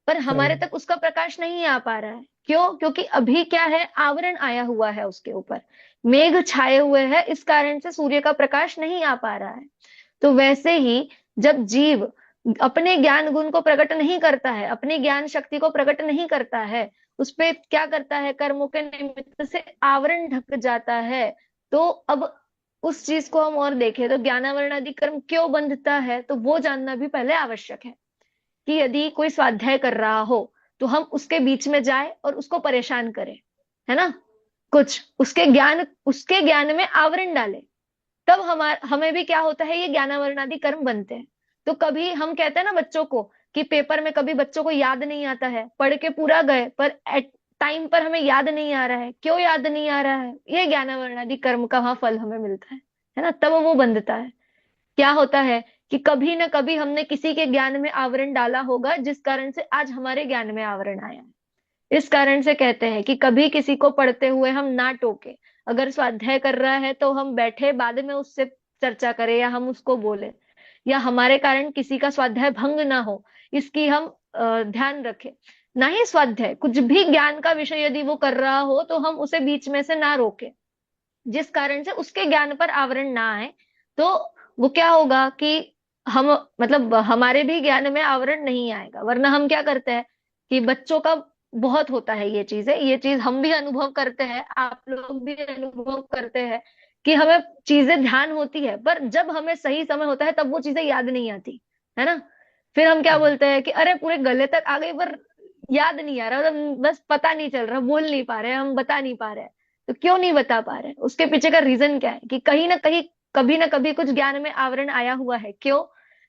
पर हमारे तक उसका प्रकाश नहीं आ पा रहा है। क्यों? क्योंकि अभी क्या है? आवरण आया हुआ है उसके ऊपर, मेघ छाए हुए हैं, इस कारण से सूर्य का प्रकाश नहीं आ पा रहा है। तो वैसे ही जब जीव अपने ज्ञान गुण को प्रकट नहीं करता है, अपनी ज्ञान शक्ति को प्रकट नहीं करता है, उस पे क्या करता है? कर्मों के निमित्त से आवरण ढक जाता है। तो अब उस चीज को हम और देखें तो ज्ञानावरण आदि कर्म क्यों बंधता है, तो वो जानना भी पहले आवश्यक है कि यदि कोई स्वाध्याय कर रहा हो तो हम उसके बीच में जाए और उसको परेशान करें, है ना, कुछ उसके ज्ञान में आवरण डाले, तब हमें भी क्या होता है? ये ज्ञानावरण आदि कर्म बनते हैं। तो कभी हम कहते हैं ना बच्चों को कि पेपर में कभी बच्चों को याद नहीं आता है, पढ़ के पूरा गए पर एट टाइम पर हमें याद नहीं आ रहा है। क्यों याद नहीं आ रहा है? ये ज्ञानावरण आदि कर्म का वहां फल हमें मिलता है ना, तब वो बंधता है। क्या होता है कि कभी ना कभी हमने किसी के ज्ञान में आवरण डाला होगा जिस कारण से आज हमारे ज्ञान में आवरण आया है। इस कारण से कहते हैं कि कभी किसी को पढ़ते हुए हम ना टोके, अगर स्वाध्याय कर रहा है तो हम बैठे बाद में उससे चर्चा करें या हम उसको बोले, या हमारे कारण किसी का स्वाध्याय भंग ना हो इसकी हम ध्यान रखें। ना ही स्वाध्याय, कुछ भी ज्ञान का विषय यदि वो कर रहा हो तो हम उसे बीच में से ना रोके जिस कारण से उसके ज्ञान पर आवरण ना आए। तो वो क्या होगा कि हम मतलब हमारे भी ज्ञान में आवरण नहीं आएगा। वरना हम क्या करते हैं कि बच्चों का बहुत होता है ये चीजें, ये चीज हम भी अनुभव करते हैं, आप लोग भी अनुभव करते हैं कि हमें चीजें ध्यान होती है पर जब हमें सही समय होता है तब वो चीजें याद नहीं आती, है ना। फिर हम क्या बोलते हैं कि अरे पूरे गले तक आ गई पर याद नहीं आ रहा, मतलब बस पता नहीं चल रहा, बोल नहीं पा रहे, हम बता नहीं पा रहे। तो क्यों नहीं बता पा रहे? उसके पीछे का रीजन क्या है कि कहीं ना कहीं कभी ना कभी कुछ ज्ञान में आवरण आया हुआ है। क्यों?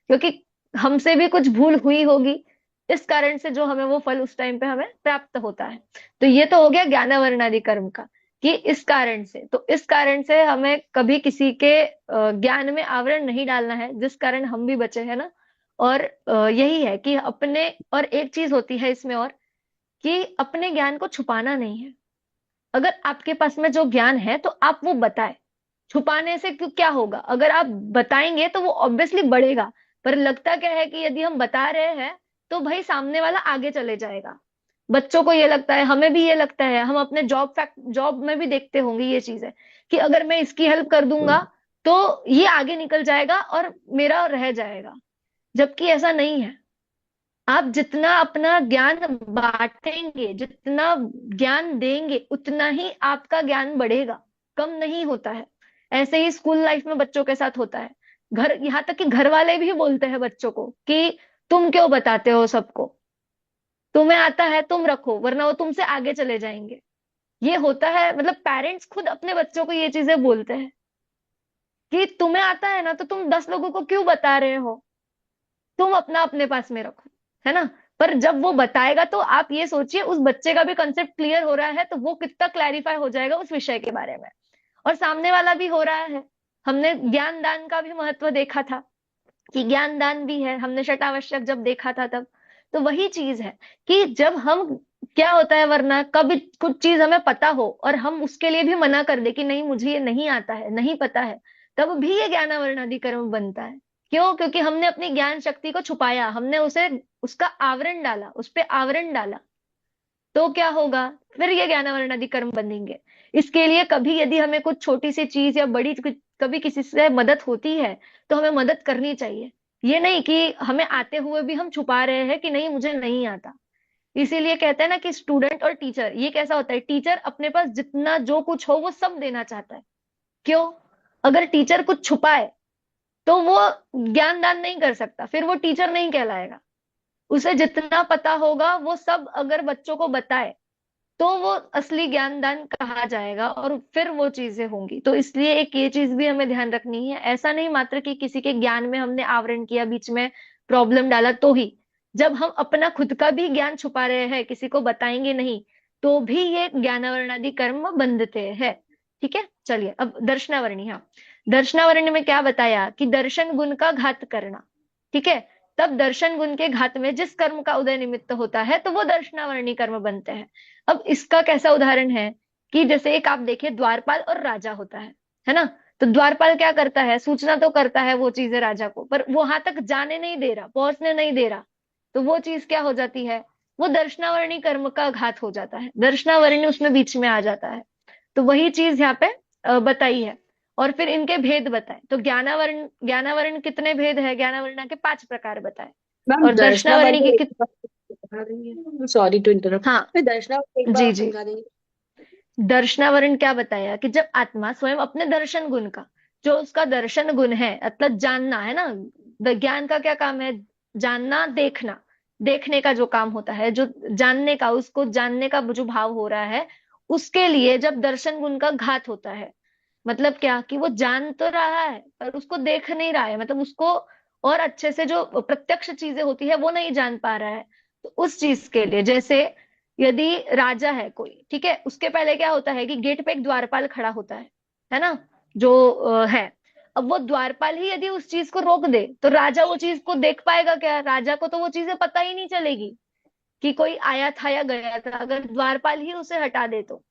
क्योंकि हमसे भी कुछ भूल हुई होगी, इस कारण से जो हमें वो फल उस टाइम पे हमें प्राप्त होता है। तो ये तो हो गया ज्ञानावरणादि कर्म का, कि इस कारण से, तो इस कारण से हमें कभी किसी के ज्ञान में आवरण नहीं डालना है, जिस कारण हम भी बचे हैं ना। और यही है कि अपने, और एक चीज होती है इसमें और, कि अपने ज्ञान को छुपाना नहीं है। अगर आपके पास में जो ज्ञान है तो आप वो बताएं। छुपाने से क्या होगा? अगर आप बताएंगे तो वो ऑब्वियसली बढ़ेगा। पर लगता क्या है कि यदि हम बता रहे हैं तो भाई सामने वाला आगे चले जाएगा। बच्चों को ये लगता है, हमें भी ये लगता है, हम अपने जॉब में भी देखते होंगे ये चीज है, कि अगर मैं इसकी हेल्प कर दूंगा तो ये आगे निकल जाएगा और मेरा रह जाएगा। जबकि ऐसा नहीं है। आप जितना अपना ज्ञान बांटेंगे, जितना ज्ञान देंगे, उतना ही आपका ज्ञान बढ़ेगा, कम नहीं होता है। ऐसे ही स्कूल लाइफ में बच्चों के साथ होता है। घर, यहाँ तक कि घर वाले भी बोलते हैं बच्चों को कि तुम क्यों बताते हो सबको, तुम्हें आता है तुम रखो, वरना वो तुमसे आगे चले जाएंगे। ये होता है, मतलब पेरेंट्स खुद अपने बच्चों को ये चीजें बोलते हैं कि तुम्हें आता है ना, तो तुम 10 लोगों को क्यों बता रहे हो, तुम अपना अपने पास में रखो, है ना। पर जब वो बताएगा तो आप ये सोचिए, उस बच्चे का भी कंसेप्ट क्लियर हो रहा है, तो वो कितना क्लैरिफाई हो जाएगा उस विषय के बारे में। और सामने वाला भी हो रहा है। हमने ज्ञान दान का भी महत्व देखा था, कि ज्ञान दान भी है, हमने शतावश्यक जब देखा था तब। तो वही चीज है कि जब हम, क्या होता है वरना, कभी कुछ चीज हमें पता हो और हम उसके लिए भी मना कर दे कि नहीं मुझे ये नहीं आता है, नहीं पता है, तब भी ये ज्ञानावरणादि कर्म बनता है। क्यों? क्योंकि हमने अपनी ज्ञान शक्ति को छुपाया, हमने उसे, उसका आवरण डाला, उस पे आवरण डाला। तो क्या होगा? फिर ये ज्ञानावरणादि कर्म बनेंगे। इसके लिए कभी यदि हमें कुछ छोटी सी चीज या बड़ी कभी किसी से मदद होती है तो हमें मदद करनी चाहिए। ये नहीं कि हमें आते हुए भी हम छुपा रहे हैं कि नहीं मुझे नहीं आता। इसीलिए कहते हैं ना कि स्टूडेंट और टीचर, ये कैसा होता है, टीचर अपने पास जितना जो कुछ हो वो सब देना चाहता है। क्यों? अगर टीचर कुछ छुपाए तो वो ज्ञान दान नहीं कर सकता, फिर वो टीचर नहीं कहलाएगा। उसे जितना पता होगा वो सब अगर बच्चों को बताए तो वो असली ज्ञान दान कहा जाएगा, और फिर वो चीजें होंगी। तो इसलिए एक ये चीज भी हमें ध्यान रखनी है, ऐसा नहीं मात्र कि किसी के ज्ञान में हमने आवरण किया, बीच में प्रॉब्लम डाला तो ही। जब हम अपना खुद का भी ज्ञान छुपा रहे हैं, किसी को बताएंगे नहीं, तो भी ये ज्ञानावरणादि कर्म बंधते हैं। ठीक है, चलिए अब दर्शनावरणी। हाँ, दर्शनावरणी में क्या बताया कि दर्शन गुण का घात करना। ठीक है, तब दर्शन गुण के घात में जिस कर्म का उदय निमित्त होता है तो वो दर्शनावरणी कर्म बनते हैं। अब इसका कैसा उदाहरण है कि जैसे एक आप देखिए, द्वारपाल और राजा होता है ना। तो द्वारपाल क्या करता है, सूचना तो करता है वो चीजें राजा को, पर वो वहां तक जाने नहीं दे रहा, पहुंचने नहीं दे रहा। तो वो चीज क्या हो जाती है, वो दर्शनावरणी कर्म का घात हो जाता है, दर्शनावरणी उसमें बीच में आ जाता है। तो वही चीज यहाँ पे बताई है। और फिर इनके भेद बताए, तो ज्ञानावरण, ज्ञानावरण कितने भेद है, ज्ञानावरणा के 5 प्रकार बताए। मैम और दर्शनावरणी के दर्शनावली एक बार समझा देंगे? सॉरी टू इंटरप्ट, हाँ, मैं दर्शनावली एक बार जी और जी। समझा देंगे? दर्शनावरण क्या बताया कि जब आत्मा स्वयं अपने दर्शन गुण का, जो उसका दर्शन गुण है, मतलब जानना है ना, ज्ञान का क्या काम है, जानना, देखना, देखने का जो काम होता है, जो जानने का, उसको जानने का जो भाव हो रहा है, उसके लिए जब दर्शन गुण का घात होता है, मतलब क्या, कि वो जान तो रहा है पर उसको देख नहीं रहा है, मतलब उसको और अच्छे से जो प्रत्यक्ष चीजें होती है वो नहीं जान पा रहा है। तो उस चीज के लिए, जैसे यदि राजा है कोई, ठीक है, उसके पहले क्या होता है कि गेट पे एक द्वारपाल खड़ा होता है ना, जो है। अब वो द्वारपाल ही यदि उस चीज को रोक दे तो राजा वो चीज को देख पाएगा क्या? राजा को तो वो चीजें पता ही नहीं चलेगी कि कोई आया था या गया था, अगर द्वारपाल ही उसे हटा दे तो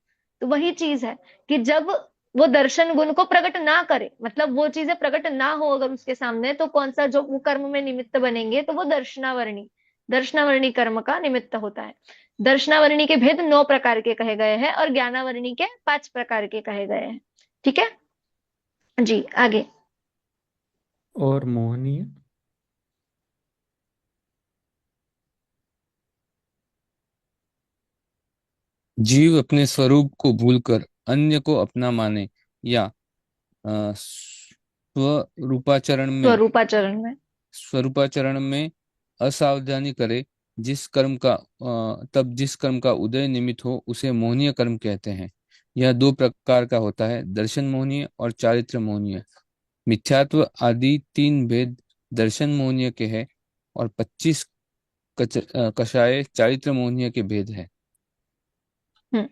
वही चीज है कि जब वो दर्शन गुण को प्रकट ना करे, मतलब वो चीजें प्रकट ना हो अगर उसके सामने, तो कौन सा जो वो कर्म में निमित्त बनेंगे, तो वो दर्शनावरणी, दर्शनावरणी कर्म का निमित्त होता है। दर्शनावरणी के भेद 9 प्रकार के कहे गए हैं और ज्ञानावरणी के 5 प्रकार के कहे गए हैं। ठीक है जी, आगे। और मोहनीय। जीव अपने स्वरूप को भूलकर अन्य को अपना माने या स्वरूपाचरण में, स्वरूपाचरण में असावधानी करे, तब जिस कर्म का उदय निमित्त हो उसे मोहनीय कर्म कहते हैं। यह 2 प्रकार का होता है, दर्शन मोहनीय और चारित्र मोहनीय। मिथ्यात्व आदि 3 भेद दर्शन मोहनीय के हैं और 25 कषाय चारित्र मोहनीय के भेद है। हम्म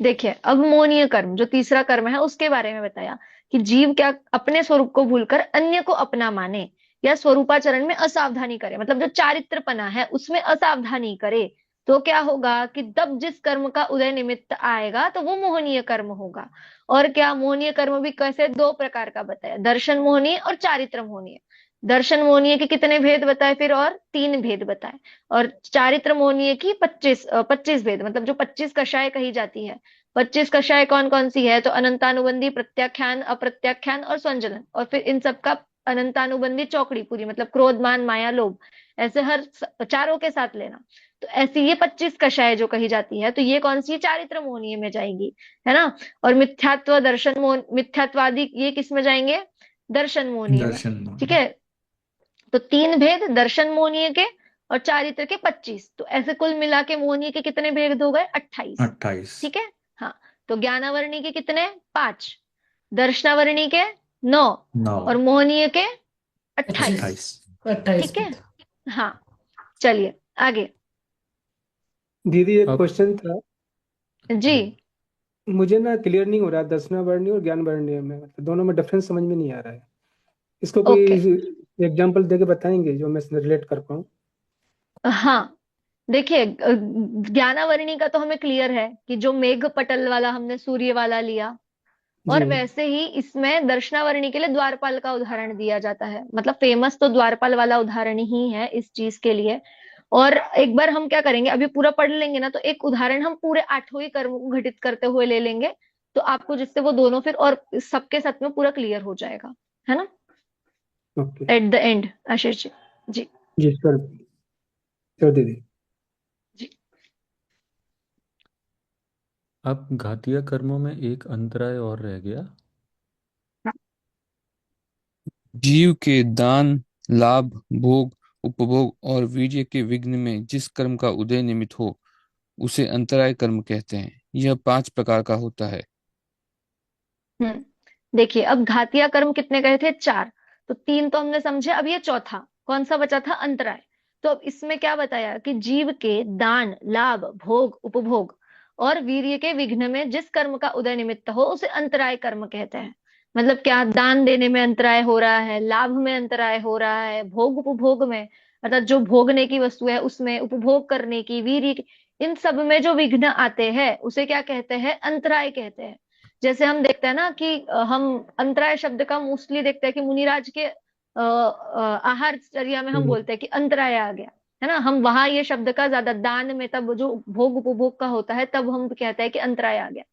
देखिए, अब मोहनीय कर्म जो तीसरा कर्म है उसके बारे में बताया कि जीव क्या अपने स्वरूप को भूलकर अन्य को अपना माने या स्वरूपाचरण में असावधानी करे, मतलब जो चारित्रपना है उसमें असावधानी करे, तो क्या होगा कि तब जिस कर्म का उदय निमित्त आएगा तो वो मोहनीय कर्म होगा। और क्या मोहनीय कर्म भी कैसे, दो प्रकार का बताया, दर्शन मोहनीय और चारित्र मोहनीय। दर्शन मोहनीय के कितने भेद बताए फिर, और 3 भेद बताए। और चारित्र मोहनीय की 25 भेद, मतलब जो 25 कषाय कही जाती है। 25 कषाय कौन कौन सी है, तो अनंतानुबंधी, प्रत्याख्यान, अप्रत्याख्यान और संजलन, और फिर इन सबका अनंतानुबंधी चौकड़ी पूरी, मतलब क्रोध, मान, माया, लोभ, ऐसे हर चारों के साथ लेना। तो ऐसी ये 25 कषाय जो कही जाती है, तो ये कौन सी, चारित्र मोहनीय में जाएंगी, है ना। और मिथ्यात्व, दर्शन मोहन, मिथ्यात्वादी ये किस में जाएंगे, दर्शन मोहनीय में। दर्शन ठीक मोहन। है। तो 3 भेद दर्शन मोहनीय के और चारित्र के 25, तो ऐसे कुल मिला के मोहनीय के कितने भेद हो गए, 28। 28। ठीक है। हाँ। तो ज्ञानावरणी के कितने, 5, दर्शनावरणी के 9, 9। और मोहनीय के 25, 28। 28। 28 ठीक है। भेद। हाँ, चलिए आगे। दीदी एक अब क्वेश्चन था, जी। मुझे ना क्लियर नहीं हो रहा दर्शना वर्णीय और ज्ञान वर्णीय में, मतलब दोनों में डिफरेंस समझ में नहीं आ रहा है। इसको कोई ओके। एग्जांपल देके बताएंगे जो मैं रिलेट कर पाऊँ? हाँ, देखिए, ज्ञानावरणी का तो हमें क्लियर है कि जो मेघ पटल वाला हमने सूर्य वाला लिया, जी। और वैसे ही इसमें दर्शनावरणी के लिए द्वारपाल का उदाहरण दिया जाता है, मतलब फेमस तो द्वारपाल वाला उदाहरण ही है इस चीज के लिए। और एक बार हम क्या करेंगे, अभी पूरा पढ़ लेंगे ना, तो एक उदाहरण हम पूरे 8 ही कर्म को घटित करते हुए ले लेंगे, तो आपको जिससे वो दोनों फिर और सबके साथ में पूरा क्लियर हो जाएगा, है ना, okay. At the end, Ashish ji. जी। जी सर, सर दीदी। जी। अब घातीय कर्मों में एक अंतराय और रह गया। जीव के दान, लाभ, भोग, उपभोग और वीर्य के विघ्न में जिस कर्म का उदय निमित्त हो उसे अंतराय कर्म कहते हैं। यह 5 प्रकार का होता है। देखिए, अब घातिया कर्म कितने कहे थे, 4। तो 3 तो हमने समझे, अब ये चौथा कौन सा बचा था, अंतराय। तो अब इसमें क्या बताया कि जीव के दान, लाभ, भोग, उपभोग और वीर्य के विघ्न में जिस कर्म का उदय निमित्त हो उसे अंतराय कर्म कहते हैं। मतलब क्या, दान देने में अंतराय हो रहा है, लाभ में अंतराय हो रहा है, भोग उपभोग में, अर्थात जो भोगने की वस्तु है उसमें, उपभोग करने की, वीर्य इन सब में जो विघ्न आते हैं उसे क्या कहते हैं, अंतराय कहते हैं। जैसे हम देखते हैं ना कि हम अंतराय शब्द का मोस्टली देखते हैं कि मुनिराज के आहारचर्या में हम बोलते हैं कि अंतराय आ गया, है ना। हम वहां ये शब्द का ज्यादा, दान में तब जो भोग उपभोग का होता है तब हम कहते हैं कि अंतराय आ गया।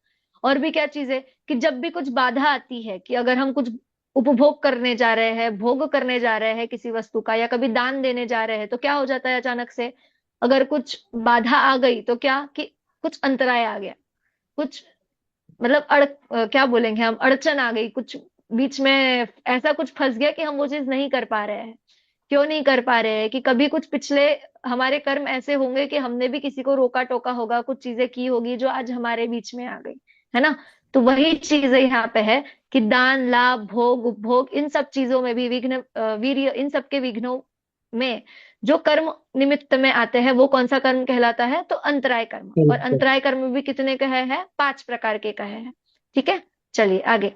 और भी क्या चीज है कि जब भी कुछ बाधा आती है, कि अगर हम कुछ उपभोग करने जा रहे हैं, भोग करने जा रहे हैं किसी वस्तु का, या कभी दान देने जा रहे हैं, तो क्या हो जाता है अचानक से, अगर कुछ बाधा आ गई तो क्या कि कुछ अंतराय आ गया, कुछ मतलब क्या बोलेंगे हम, अड़चन आ गई कुछ बीच में, ऐसा कुछ फंस गया कि हम वो चीज नहीं कर पा रहे हैं। क्यों नहीं कर पा रहे हैं, कि कभी कुछ पिछले हमारे कर्म ऐसे होंगे कि हमने भी किसी को रोका टोका होगा, कुछ चीजें की होगी जो आज हमारे बीच में आ गई, है ना। तो वही चीज यहाँ पे है कि दान, लाभ, भोग, उपभोग इन सब चीजों में भी विघ्न, वीर्य, इन सब के विघ्नों में जो कर्म निमित्त में आते हैं वो कौन सा कर्म कहलाता है, तो अंतराय कर्म। और अच्छा। अंतराय कर्म भी कितने कहे हैं, 5 प्रकार के कहे हैं। ठीक है, चलिए आगे।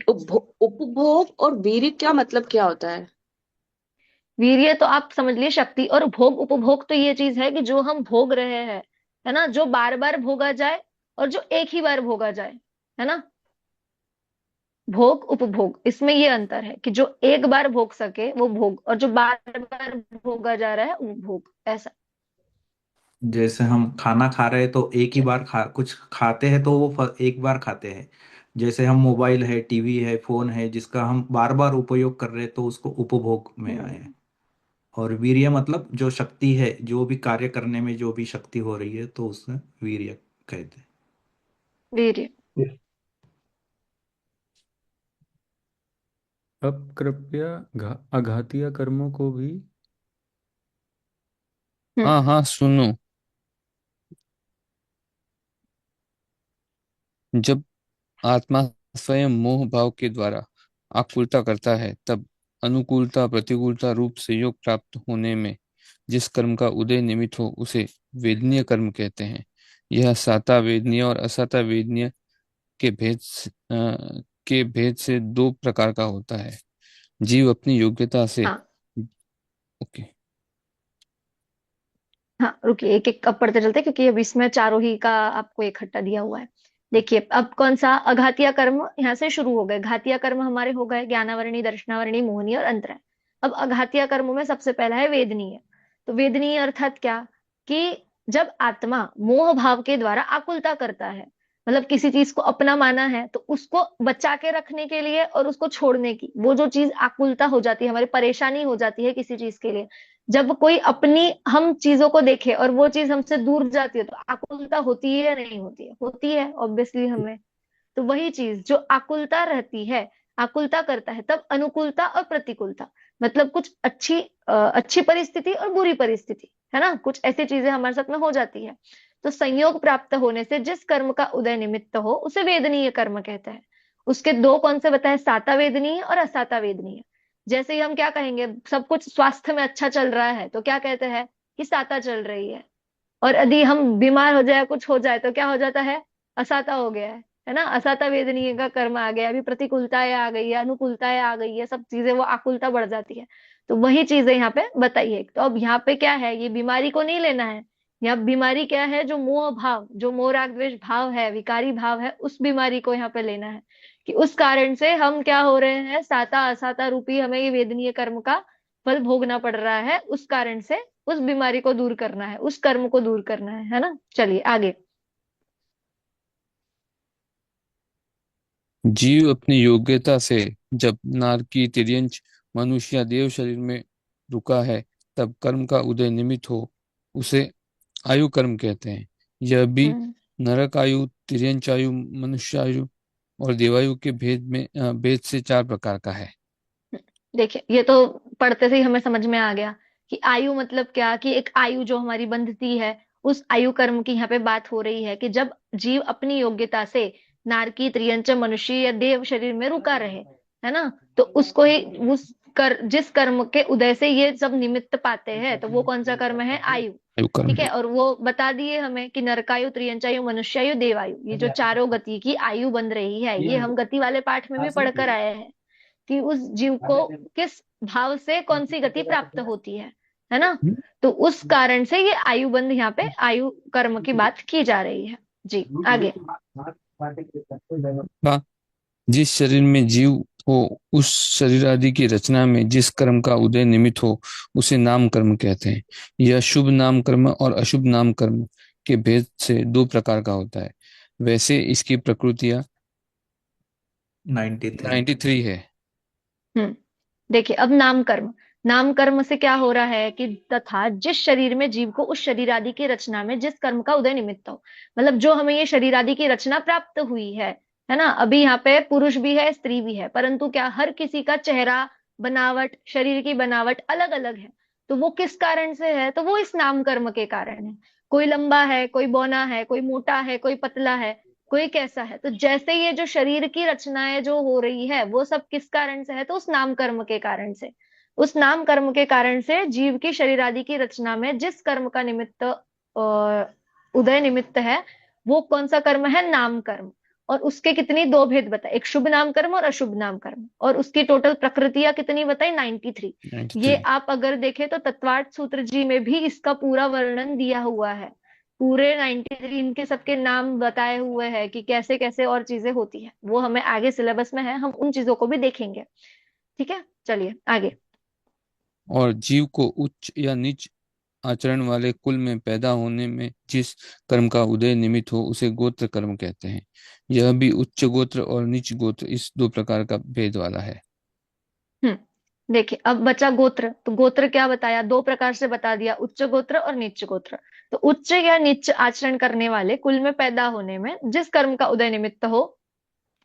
उपभोग और वीर्य क्या मतलब, क्या होता है? वीर्य तो आप समझ लिए शक्ति, और भोग उपभोग तो ये चीज है कि जो हम भोग रहे हैं, है ना, जो बार बार भोगा जाए और जो एक ही बार भोगा जाए, है ना। भोग उपभोग इसमें ये अंतर है कि जो एक बार भोग सके वो भोग, और जो बार बार भोगा जा रहा है वो भोग, ऐसा। जैसे हम खाना खा रहे हैं तो एक ही बार कुछ खाते हैं तो वो एक बार खाते हैं। जैसे हम मोबाइल है, टीवी है, फोन है जिसका हम बार बार उपयोग कर रहे हैं तो उसको उपभोग में आए हैं। हम्म, और वीर्य मतलब जो शक्ति है, जो भी कार्य करने में जो भी शक्ति हो रही है तो उससे वीर्य कहते हैं। वीर्य। अब कृपया अघातीय कर्मों को भी। हम्म हाँ हाँ, सुनो। जब आत्मा स्वयं मोह भाव के द्वारा आकुलता करता है, तब अनुकूलता प्रतिकूलता रूप संयोग प्राप्त होने में जिस कर्म का उदय निमित्त हो उसे वेदनीय कर्म कहते हैं। यह साता वेदनीय और असाता वेदनीय के भेद से दो प्रकार का होता है। जीव अपनी योग्यता से। हाँ ओके। हाँ, रुकिए, एक एक अब पढ़ते चलते, क्योंकि अब इसमें चारों ही का आपको इकट्ठा दिया हुआ है। देखिए, अब कौन सा अघातिया कर्म यहाँ से शुरू हो गए। घातिया कर्म हमारे हो गए ज्ञानावरणी, दर्शनावरणी, मोहनी और अंतरा। अब अघातिया कर्मों में सबसे पहला है वेदनीय। तो वेदनीय अर्थात क्या, कि जब आत्मा मोह भाव के द्वारा आकुलता करता है, मतलब किसी चीज को अपना माना है तो उसको बचा के रखने के लिए और उसको छोड़ने की वो जो चीज आकुलता हो जाती है, हमारी परेशानी हो जाती है किसी चीज के लिए। जब कोई अपनी हम चीजों को देखे और वो चीज हमसे दूर जाती है तो आकुलता होती है या नहीं होती है? होती है ऑब्वियसली हमें। तो वही चीज जो आकुलता रहती है, आकुलता करता है, तब अनुकूलता और प्रतिकूलता, मतलब कुछ अच्छी परिस्थिति और बुरी परिस्थिति, है ना, कुछ ऐसी चीजें हमारे साथ में हो जाती है। तो संयोग प्राप्त होने से जिस कर्म का उदय निमित्त हो उसे वेदनीय कर्म कहते हैं। उसके दो कौन से बताए, साता वेदनीय और असाता वेदनीय। जैसे ही हम क्या कहेंगे, सब कुछ स्वास्थ्य में अच्छा चल रहा है तो क्या कहते हैं कि साता चल रही और यदि हम बीमार हो जाए, कुछ हो जाए तो क्या हो जाता है, असाता हो गया है ना, असाता वेदनीय का कर्म आ गया। अभी प्रतिकूलताएं आ गई है, अनुकूलताएं आ गई है, सब चीजें वो आकुलता बढ़ जाती है। तो वही चीजें यहाँ पे बताई है। तो अब यहाँ पे क्या है, ये बीमारी को नहीं लेना है। यहाँ बीमारी क्या है, जो मोह भाव, जो मोह राग द्वेष भाव है, विकारी भाव है, उस बीमारी को यहाँ पे लेना है। कि उस कारण से हम क्या हो रहे हैं, साता असाता रूपी हमें ये वेदनीय कर्म का फल भोगना पड़ रहा है। उस कारण से उस बीमारी को दूर करना है, उस कर्म को दूर करना है ना। चलिए आगे। जीव अपनी योग्यता से जब नारकी, तिर्यंच, मनुष्य या देव शरीर में रुका है, तब कर्म का उदय निमित्त हो उसे आयु कर्म कहते हैं। यह भी हम्म नरक आयु, तिर्यंच आयु, मनुष्य आयु और देवायु के भेद से चार प्रकार का है। देखिए, ये तो पढ़ते से ही हमें समझ में आ गया कि आयु मतलब क्या, कि एक आयु जो हमारी बंधती है, उस आयु कर्म की यहाँ पे बात हो रही है। कि जब जीव अपनी योग्यता से नारकी, त्रियंच, मनुष्य या देव शरीर में रुका रहे, है ना, तो उसको ही जिस कर्म के उदय से ये सब निमित्त पाते हैं, तो वो कौन सा कर्म है, आयु। आयु कर्म। ठीक है, और वो बता दिए हमें कि नरकायु, त्रियंचायु, मनुष्यायु, देवायु, ये जो चारों गति की आयु बन रही है, ये हम गति वाले पाठ में भी पढ़कर आए हैं कि उस जीव को किस भाव से कौन सी गति प्राप्त होती है ना। तो उस कारण से ये आयु बंध, यहाँ पे आयु कर्म की बात की जा रही है। जी आगे। का जिस शरीर में जीव हो, उस शरीर आदि की रचना में जिस कर्म का उदय निमित्त हो उसे नाम कर्म कहते हैं। यह शुभ नाम कर्म और अशुभ नाम कर्म के भेद से दो प्रकार का होता है। वैसे इसकी प्रकृतियां 93। 93 है। हम्म देखिए, अब नाम कर्म, नाम कर्म से क्या हो रहा है कि तथा जिस शरीर में जीव को उस शरीर आदि की रचना में जिस कर्म का उदय निमित्त हो, मतलब जो हमें ये शरीर आदि की रचना प्राप्त हुई है ना। अभी यहाँ पे पुरुष भी है, स्त्री भी है, परंतु क्या हर किसी का चेहरा, बनावट, शरीर की बनावट अलग अलग है। तो वो किस कारण से है, तो वो इस नाम कर्म के कारण है। कोई लंबा है, कोई बौना है, कोई मोटा है, कोई पतला है, कोई कैसा है। तो जैसे ये जो शरीर की रचनाएं जो हो रही है, वो सब किस कारण से है, तो उस नाम कर्म के कारण से। उस नाम कर्म के कारण से जीव की शरीर आदि की रचना में जिस कर्म का निमित्त उदय निमित्त है, वो कौन सा कर्म है, नाम कर्म। और उसके कितनी दो भेद बताए, एक शुभ नाम कर्म और अशुभ नाम कर्म। और उसकी टोटल प्रकृतियां कितनी बताई, 93। ये 93। आप अगर देखें तो तत्वार्थ सूत्र जी में भी इसका पूरा वर्णन दिया हुआ है। पूरे 93 इनके सबके नाम बताए हुए हैं कि कैसे कैसे और चीजें होती है। वो हमें आगे सिलेबस में है, हम उन चीजों को भी देखेंगे। ठीक है, चलिए आगे। और जीव को उच्च या नीच आचरण वाले कुल में पैदा होने में जिस कर्म का उदय निमित्त हो उसे गोत्र कर्म कहते हैं। यह भी उच्च गोत्र और नीच गोत्र इस दो प्रकार का भेद वाला है। देखिए, अब बचा गोत्र। तो गोत्र क्या बताया, दो प्रकार से बता दिया, उच्च गोत्र और नीच गोत्र। तो उच्च या नीच आचरण करने वाले कुल में पैदा होने में जिस कर्म का उदय निमित्त हो,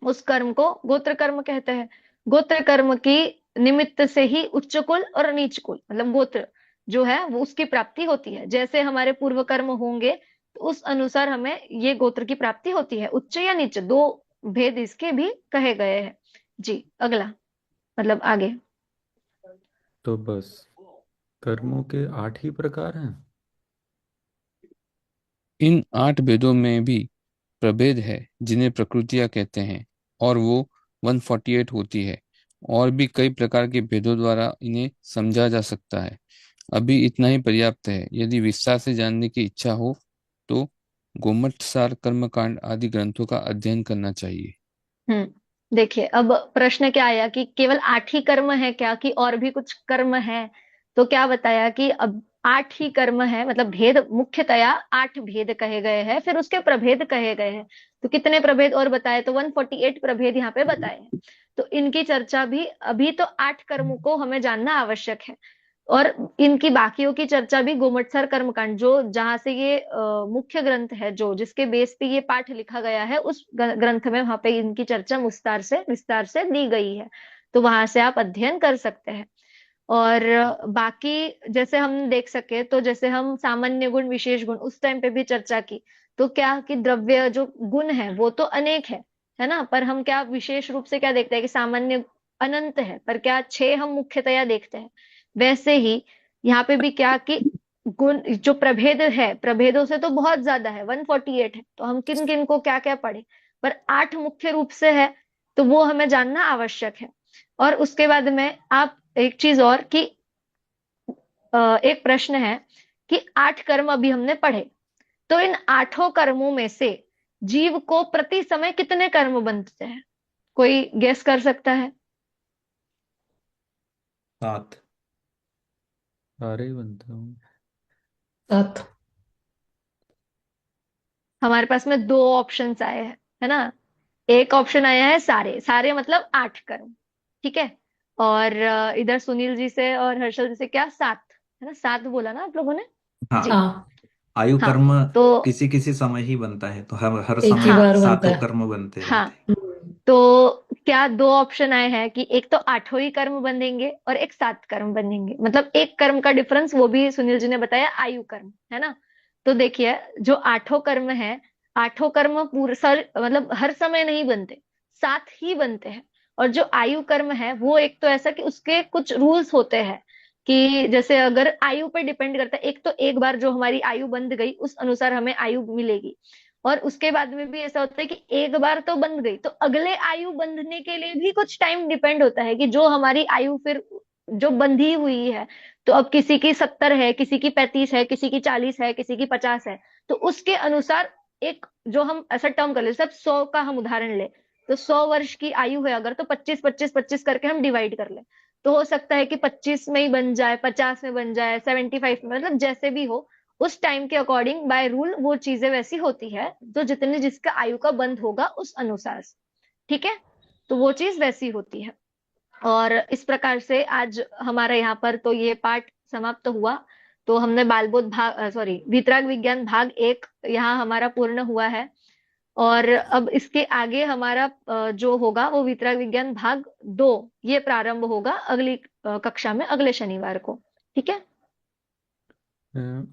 उस कर्म को गोत्र कर्म कहते हैं। गोत्र कर्म की निमित्त से ही उच्च कुल और नीच कुल, मतलब गोत्र जो है वो उसकी प्राप्ति होती है। जैसे हमारे पूर्व कर्म होंगे तो उस अनुसार हमें ये गोत्र की प्राप्ति होती है। उच्च या नीच दो भेद इसके भी कहे गए हैं। जी अगला। मतलब आगे। तो बस कर्मों के 8 ही प्रकार हैं। इन 8 भेदों में भी प्रभेद है जिन्हें प्रकृतियां कहते हैं, और वो 148 होती है। और भी कई प्रकार के भेदों द्वारा इन्हें समझा जा सकता है। अभी इतना ही पर्याप्त है। यदि विस्तार से जानने की इच्छा हो तो गोमतसार, कर्मकांड आदि ग्रंथों का अध्ययन करना चाहिए। देखिए, अब प्रश्न क्या आया कि केवल 8 ही कर्म है क्या, कि और भी कुछ कर्म है? तो क्या बताया कि अब 8 ही कर्म है, मतलब भेद मुख्यतया 8 भेद कहे गए हैं, फिर उसके प्रभेद कहे गए हैं। तो कितने प्रभेद और बताए? तो 148 प्रभेद यहाँ पे बताए हैं। तो इनकी चर्चा भी, अभी तो 8 कर्मों को हमें जानना आवश्यक है। और इनकी बाकियों की चर्चा भी गोमटसर कर्मकांड, जो जहां से ये मुख्य ग्रंथ है, जो जिसके बेस पे ये पाठ लिखा गया है, उस ग्रंथ में वहां पे इनकी चर्चा विस्तार से दी गई है। तो वहां से आप अध्ययन कर सकते हैं। और बाकी जैसे हम देख सके, तो जैसे हम सामान्य गुण, विशेष गुण उस टाइम पे भी चर्चा की। तो क्या कि द्रव्य जो गुण है वो तो अनेक है ना? पर हम क्या विशेष रूप से क्या देखते हैं कि सामान्य अनंत है, पर क्या 6 हम मुख्यतया देखते हैं। वैसे ही यहाँ पे भी क्या कि गुण जो प्रभेद है, प्रभेदों से तो बहुत ज्यादा है, 148 है। तो हम किन किन को क्या क्या पढ़े, पर 8 मुख्य रूप से है, तो वो हमें जानना आवश्यक है। और उसके बाद में आप एक चीज और कि एक प्रश्न है कि 8 कर्म अभी हमने पढ़े, तो इन 8 कर्मों में से जीव को प्रति समय कितने कर्म बनते हैं? कोई गेस कर सकता है? 7। सारे ही बनते होंगे। 7। हमारे पास में 2 ऑप्शंस आए हैं, है ना? एक ऑप्शन आया है सारे सारे, मतलब 8 कर्म। ठीक है। और इधर सुनील जी से और हर्षल जी से क्या 7, है ना? 7 बोला ना आप लोगों ने? हाँ, जी। हाँ, आयु हाँ। कर्म तो किसी किसी समय ही बनता है, तो हर हर एक ही समय हाँ, बार बनता 7 है। कर्म बनते हाँ। रहते हैं। तो क्या 2 ऑप्शन आए हैं कि एक तो 8 ही कर्म बनेंगे और एक 7 कर्म बनेंगे, मतलब एक कर्म का डिफरेंस, वो भी सुनील जी ने बताया, आयु कर्म, है ना? तो देखिए, जो 8 कर्म है, 8 कर्म पूरे मतलब हर समय नहीं बनते, 7 ही बनते हैं। और जो आयु कर्म है, वो एक तो ऐसा कि उसके कुछ रूल्स होते हैं, कि जैसे अगर आयु पे डिपेंड करता है, एक तो एक बार जो हमारी आयु बंध गई उस अनुसार हमें आयु मिलेगी। और उसके बाद में भी ऐसा होता है कि एक बार तो बंध गई, तो अगले आयु बंधने के लिए भी कुछ टाइम डिपेंड होता है, कि जो हमारी आयु फिर जो बंधी हुई है, तो अब किसी की 70 है, किसी की 35 है, किसी की 40 है, किसी की 50 है। तो उसके अनुसार एक जो हम ऐसा टर्म कर ले, सब 100 का हम उदाहरण ले, तो 100 वर्ष की आयु है अगर, तो 25 25 25 करके हम डिवाइड कर ले। तो हो सकता है कि 25 में ही बन जाए, 50 में बन जाए, 75 में, मतलब जैसे भी हो, उस टाइम के अकॉर्डिंग बाय रूल वो चीजें वैसी होती है, तो जितने जिसका आयु का बंध होगा उस अनुसार से। ठीक है। तो वो चीज वैसी होती है। और इस प्रकार से आज हमारा यहाँ पर तो ये पाठ समाप्त हुआ। तो हमने बालबोध भाग, सॉरी, वीतराग विज्ञान भाग 1 यहाँ हमारा पूर्ण हुआ है। और अब इसके आगे हमारा जो होगा वो वीतराग विज्ञान भाग 2 ये प्रारंभ होगा अगली कक्षा में, अगले शनिवार को। ठीक है। अ,